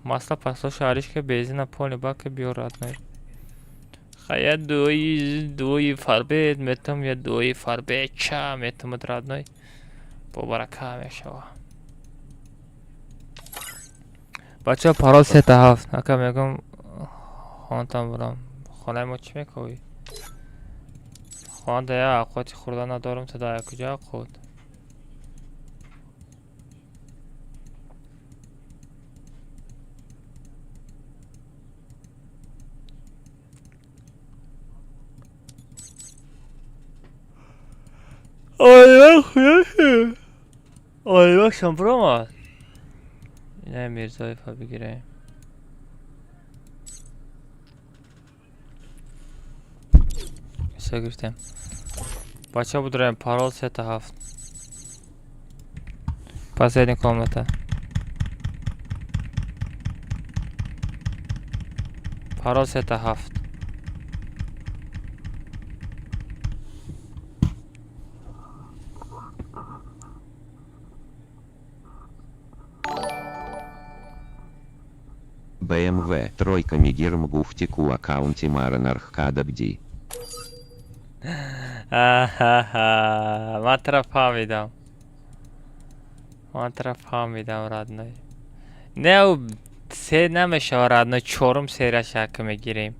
مثلا پسلا شهریش که بیزین پول با که بیارد نه خیلی دوی فربید میتم یا دوی فربید چه میتم درد نه با برکه میشه بچه پارال 3-7 اکا میگم خواندم برم خانه ما چی میکنی؟ خوانده یا اقواتی خوردن ندارم تا دای کجا خود آیوه شمپرام هست اینه میرزایف ها بگیره ایسا گرفتیم بچه بودرم پارال 3-7 پس یادین کامنتا پارال 3-7 BMW тройка мигирм гуфтику аккаунте Маранарх Кадабди. من طرف فهمیدم رادنای نه او سه نمیشه رادنای 4 سه شک میگیریم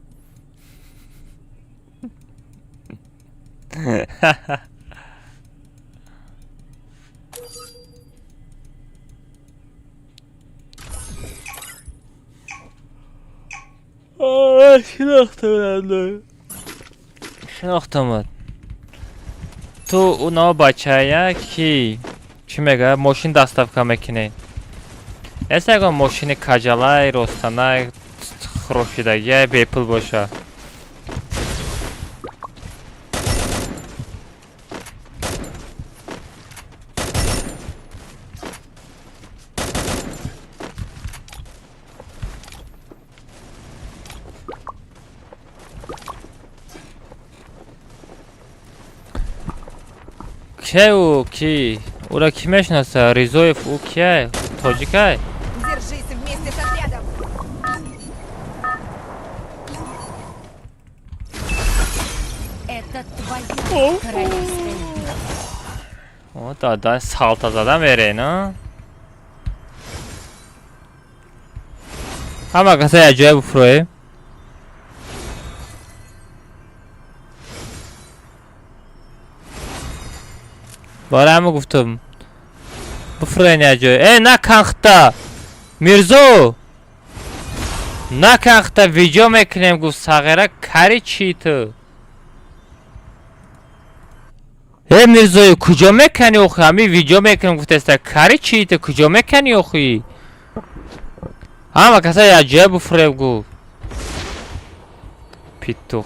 شناختم تو اونا بچه کی چی میگه ماشین دستافکا میکنین ایسا اگه ماشین کجالای رستانای خروشیدگی بیپل باشه که او کی او را کی میشناسه ریزویف او کیه تاجیکه Держись вместе с отрядом! Это твоя королевская битва. او دادا سالتا زدن میره نه همه کسی اجای بفروه باره همه گفتم بفرین یه جای. ای نکنخته میرزو نکنخته ویدیو میکنیم گفت ساغره کاری چی تو؟ ای میرزوی کجا میکنی اوخی؟ همی ویدیو میکنیم گفت است کاری چی تو؟ کجا میکنی اوخی؟ همه کسا یه جای بفرین گفت پیتو.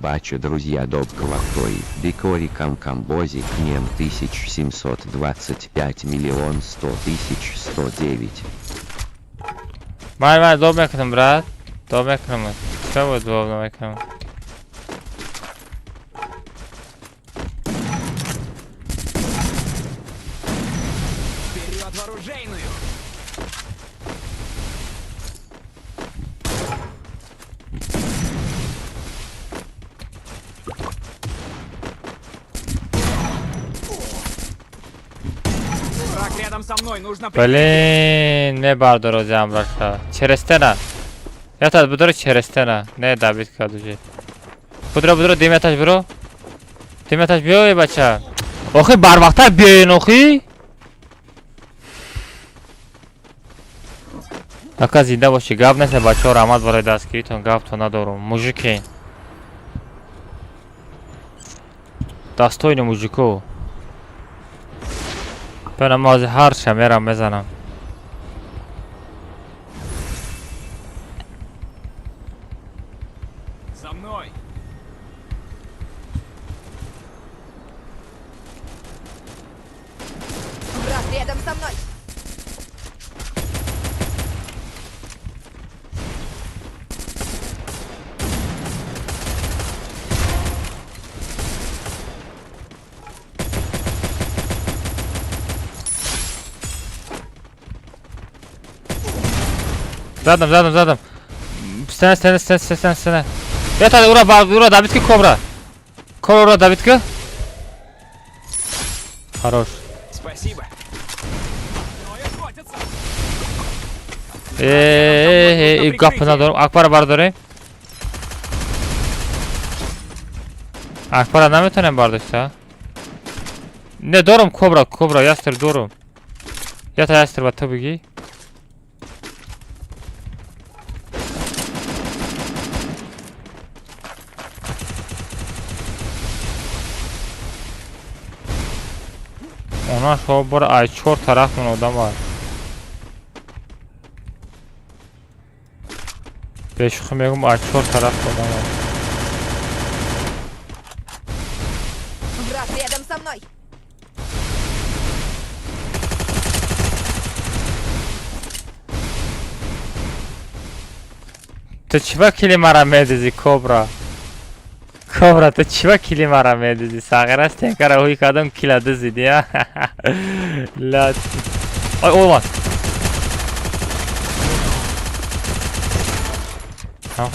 Бача, друзья, доброго той. Декори Камбози к нем 1725 миллион 100 тысяч 109. من دوب میکنم برات. دوب میکنم. چه بود دوب نمیکنم؟ Вперед в оружейную! Враг рядом со мной, нужно... Блин, не бардо замраша. Через стена. Я тут буду через стена. Не Давид кадужи. Буду Диметаш бро. Диметаш биёй бача. Охи барвақтар биёин охи. Ака зинда боши. Гап неста бачаҳо раҳмат барои дастгиритон. Гапто надорум. Мужикин. Дастойни мужико. به نماز هر شمیرم میزنم. За мной! Брат рядом со мной. Задам. Стена. Это ура, Давидки кобра. Ура, Давидка. Хорош. Спасибо! Мною охотятся! Гапы надорум. Акбара бардори. Акбара наметонем бардошта. Не дорум кобра, ястер дорум. Я та ястер ба ту биги. اونا شما برو ای 4 طرف من آدم var. بهش میگم ای 4 طرف آدم var. Брат рядом со мной. تو چی وکیلی مرا میدیزی کبرا؟ کبرا تو چی وکیلی مرا میدیزی؟ ساغر است تنکر اوی کدام کلا دزیدی ها؟ لات آی اومد هم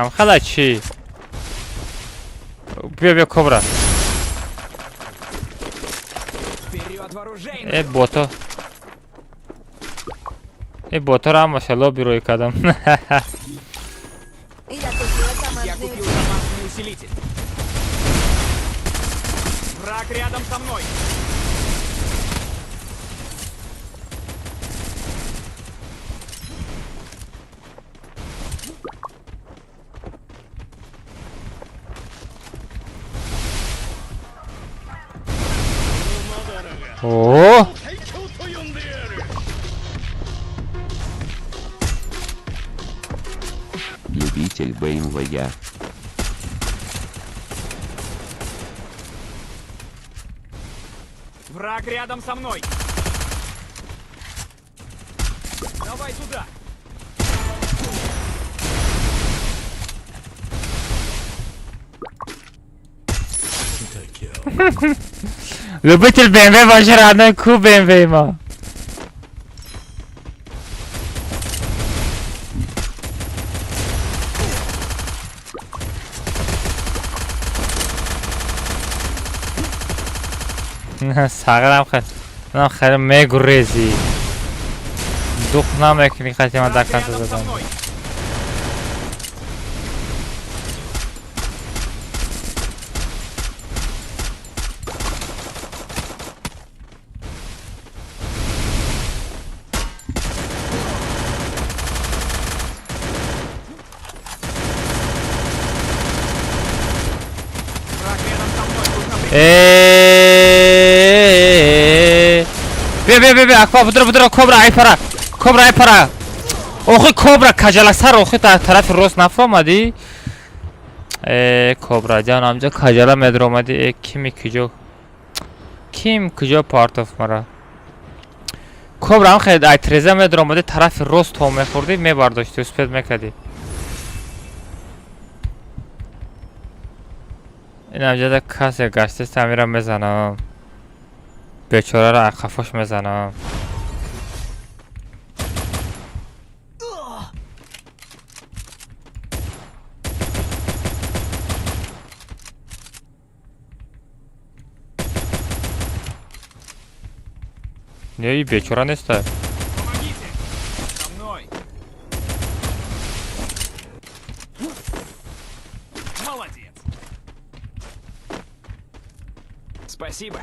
خدا چی؟ بیا کبرا Вперед в оружейную! ای бота را ماشالله بیروی کدام. Я купила Я командный купил командный усилитель! Враг рядом со мной! О! Любитель БМВ. Враг рядом со мной! Давай туда! Любитель BMW باشه راننده کو BMW ما. نه ساغرم خیلی میگریزی дух намекни хотим Враг до конца рядом со задам. мной. Враг рядом со мной. Нужно بیا اکبر بدر کبرا ای پرا اوخی کبرا کجلا سر اوخی تا طرف راست نفهمدی کبرا جان آمجا کجلا مدر اومدی کیم کجا پارتوف مرا کبرا هم خیلی ای تریزه مدر اومدی طرف راست تو میخوردی میبرداشتی و سپید میکردی این آمجا دا کسی گشته سمیرم میزنم بیچاره را اقفاش میزنم نه این بیچاره نیسته Помогите! Со мной! Молодец! Спасибо!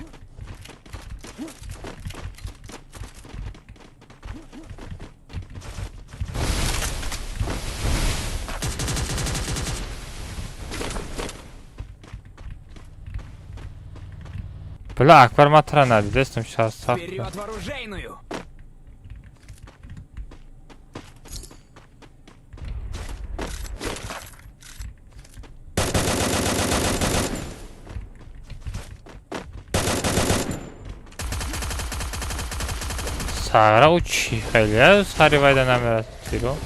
بلا اکبر ما ترا ندیدستم شاید صاف Вперед в оружейную! ساغره او چی خیلی از سری وایده نمیرد تیرو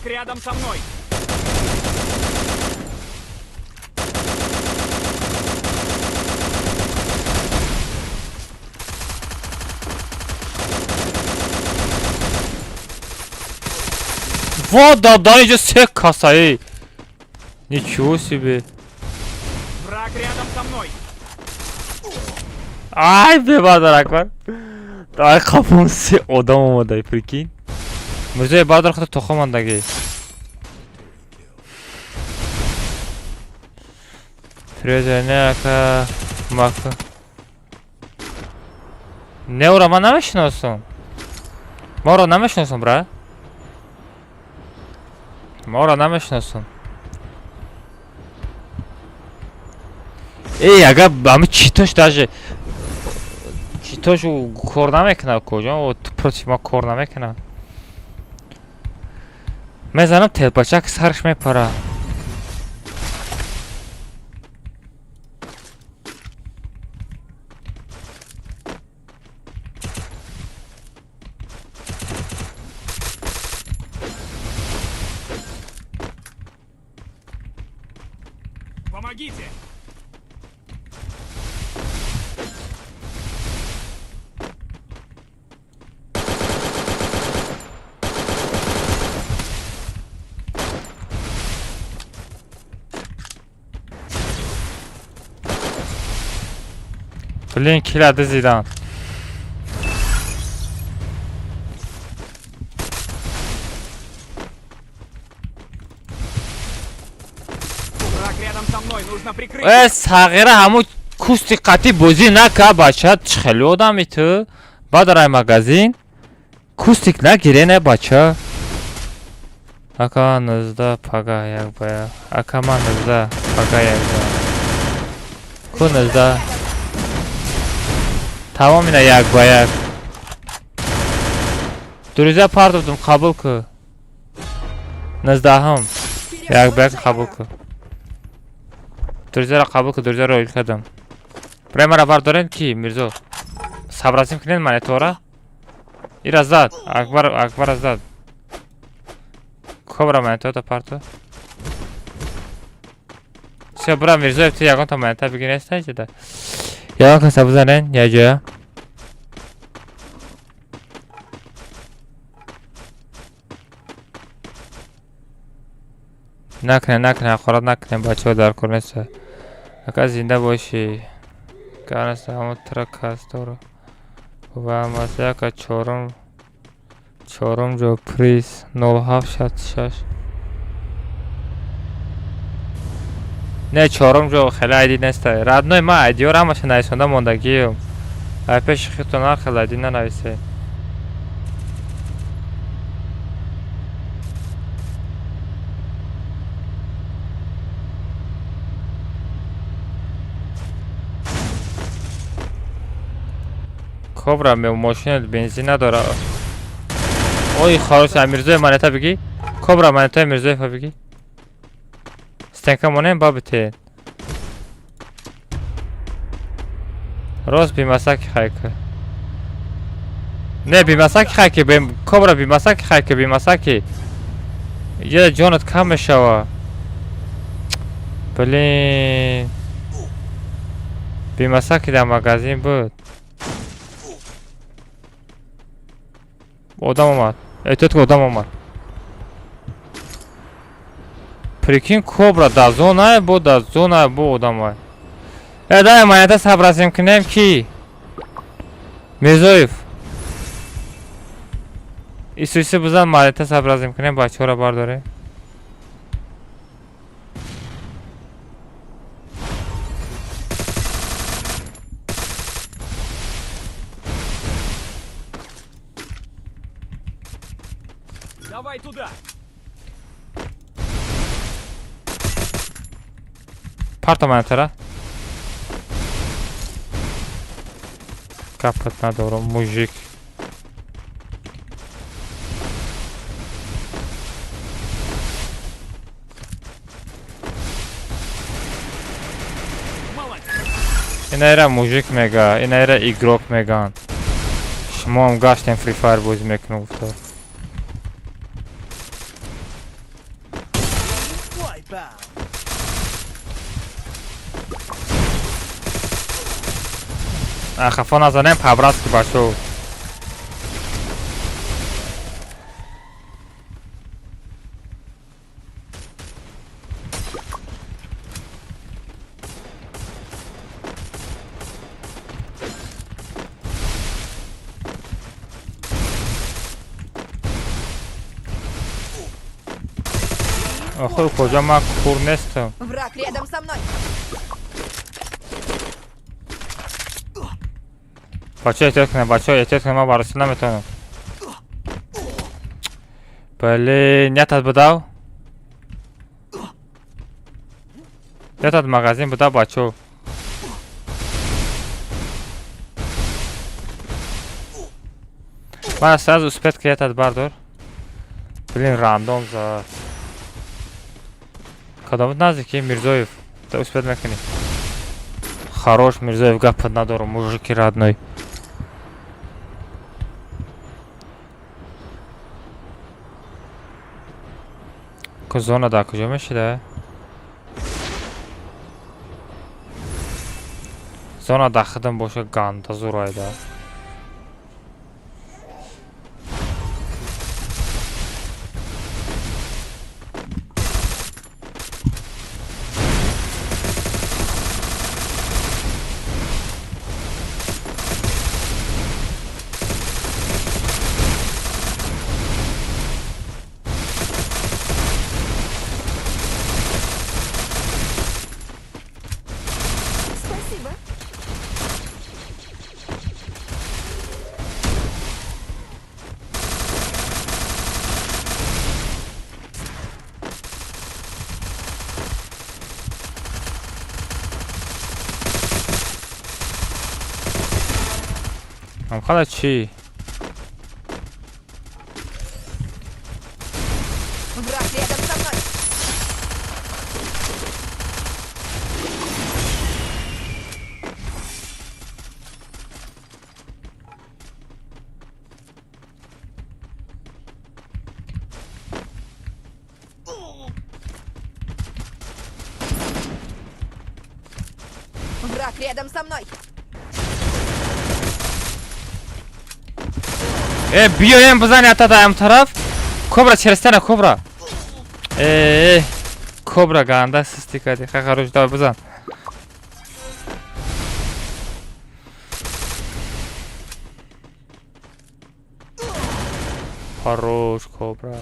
Враг рядом со мной! Вот да اینجا سه کاسایی ничего себе Враг рядом со мной! ای ببادر اکبر دای خفون سه آدم اومده پریکین مرزای بادر خود تخم ماندگی پریزنه که مکه نه او را من نمیشناسم ما را نمیشناسم برا ما را نمیشناسم ای اگر همه چیتاش даже چیتاشو کار نمیکنه کجا و پروتی ما کار نمیکنه میزنم تلپاچک سرش میپره Помогите! Блин, kiladi Zidan. Враг рядом со мной! Нужно прикрыть! صغیره همون کوستی قطعی بازی نکه بچه خیلی آدمی تو بعد مگزین کوستیک نگیره نه بچه اکا نزده پگه یک باید اکا من نزده پگه یک باید کو نزده تمام اینا یک باید دوریزه پردودم قبول که نزده هم یک باید قبول که دوریزه را قبول که دوریزه را اویل کردم برای مرا بردارین کی میرزو صبر ازیم کنین من اتواره ایر از داد اکبر از داد Кобра монета парто. Все, бра, Мирзоев, ты ягон та монета бигире стайчи да. Ягон каса бзанен, я джоя. نکنه خورد نکنه بچه ها در کنسته اگه زنده باشی کنسته همون ترک هست دارو و مثلا که چهارم جو پریز 0766 نه چهارم جو خیلی عیدی نسته ردنوی ما عیدی ها رو همشه نویسنده موندگیم پیش خیتون هر خیلی عیدی ننویسه کبرا می ماشین بنزین نداره اوی خاروش امیرزوی منتا بگی کبرا منتا امیرزوی فا بگی ستنکا مونه بابته راست بیمساکی خواهی که نه بیمساکی خواهی که کبرا بیمساکی خواهی که بیمساکی یه جانت کم شوه بلین بیمساکی در مغازین بود odam اومد احتیاط آدم اومد прикинь кобра در зона بود در зона بود آدم اومد ادای монета صبر کنیم کی میرزویف ایسویسی بزن монета صبر کنیم بچه ها را برداره Давай туда! парта монета را капот ندارم мужик اینایره мужик میگه اینایره ایگروک میگن شما هم گشتیم فری فایر بازی میکنم گفتار خفا نزنیم پبرست که بچه آخه کجا من کور نیستم Враг рядом со мной. بچه احتیاط کنه من برسی نمیتونم بله نیتت بداو نیتت مغازین بداو بچه من از اسپت که نیتت بردار بلین راندوم زد کدامت نزدیکی میرزویف تا اسپت میکنی хорош میرزویف گپت ندارم موجیکی رادنوی زونا در کجا میشیده؟ زونا در خدم باشه گانده زورایده Спасибо. حالا چی؟ Враг рядом со мной. Враг рядом со мной. بیایم بزنی حتی دایم طرف کبرا چرستانه کبرا کبرا گانده سستی کردی خروج دار بزن خروج کبرا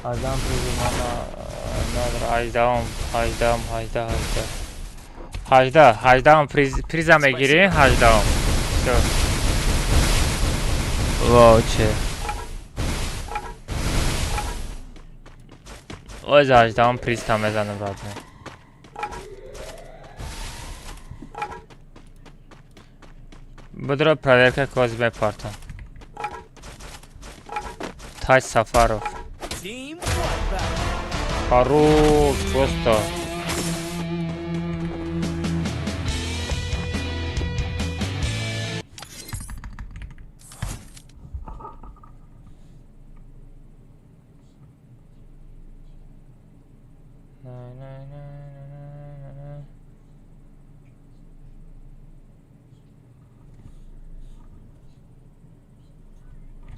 آدم پریزی مانا نداره هجدهم پریزم بگیریم هجدهم واو چه از هجدهم پریز tam بزنم راد نه بدرو проверка Козьмы Партон Тач Сафаров Хорош, просто.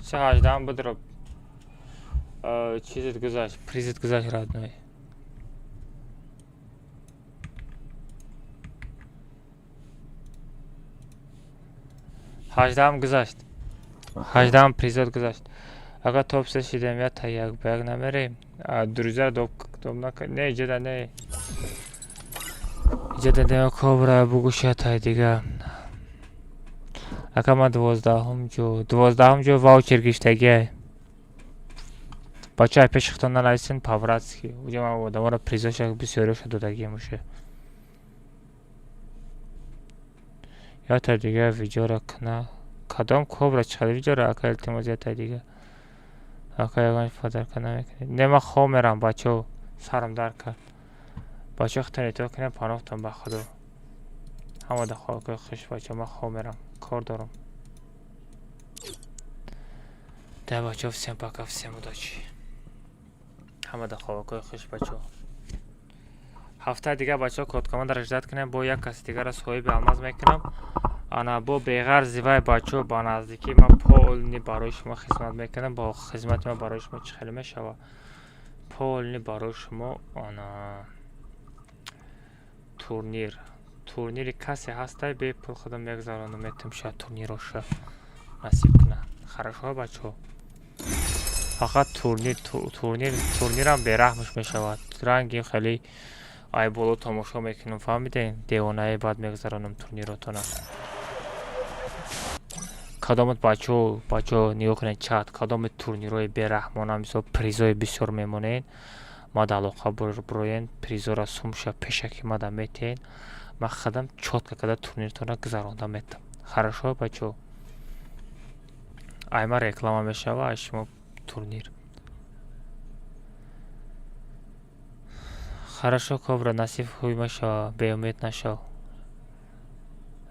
Все, ждам бодро. چیزت گذاشت پریزت گذاشت رادنوی هجدهم گذاشت هجدهم پریزت گذاشت اگر توپ سشیدیم یا تا یک بیگ نمیریم دروزه رو دوم نکن نه ایجاده نه ایجاده نه کبرا بگوشه تا دیگه اگر ما 12 جو واوچر گشتگیه بچه های پیش خطان نایستین پاوراتسکی اوجه ما دوباره پریزاش بسیاری دادگی میشه یا تا دیگه ویدیو را کنه کدام کبرا چقدر ویدیو را اکا التماس یا تا دیگه اکا یکانش فادر کنه میکنی نه ما خواه میرم بچه سرم در کرد بچه خطانی تو کنه پانوختم با خودو همه ده خواه که خوش بچه ما خواه میرم کار دارم ده بچه всем пока всем удачи همه ده خواه که خوش بچه هفته دیگه بچه ها کد کامند را اجرات کنیم با یک کس دیگه را صاحب الماس میکنم انا با بغیر زیبای بچه با نزدیکی من پول برای شما خدمت میکنم با خدمت من برای شما چه خیلی میشوه پول برای شما انا تورنیر کسی هسته به پول خودم یک زرانو میتونم شاید تورنیر رو شد نصیب کنه خراشو بچه ها فقط تورنیر هم بیرحمش میشود رنگی خیلی ای بولو تماشا میکنم فهمیدین دیوانه بعد میگذرانم تورنیر رو تونه کدامت بچه نیو کنین چات کدام تورنیروی بیرحمانه مثل پریزای بسیار میمونین ما در علاقه بروین پریزا را سومشه پیشکی ما در میتین ما خدم چوت که کده تورنیرتونه گذرانده میتم خراشو بچه ای ما رکلامه میشوه شما تورنیر خراشو کبرا نصیب خوی میشوه به امید نشو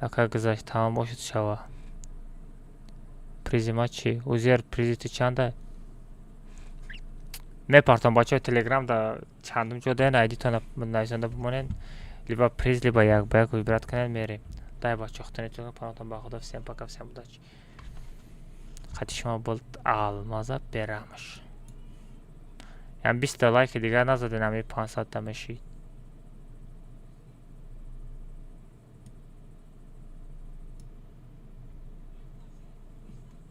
اکا گذاشت تمام باشد شوه پریزی ما چی؟ اوزیر پریزی تو چنده؟ میپارتم بچه تلگرام دا چندم جده این ایدی تا نایزنده بمونین لیبا پریز لیبا یک بیگ ویبرات کنین میریم دای بچه اختنی تو پاناتم با خدا всем пока всем удачи خطی شما بولد المازه برمش یعنی 20 لایک دیگه نزدین همی 500 تا میشید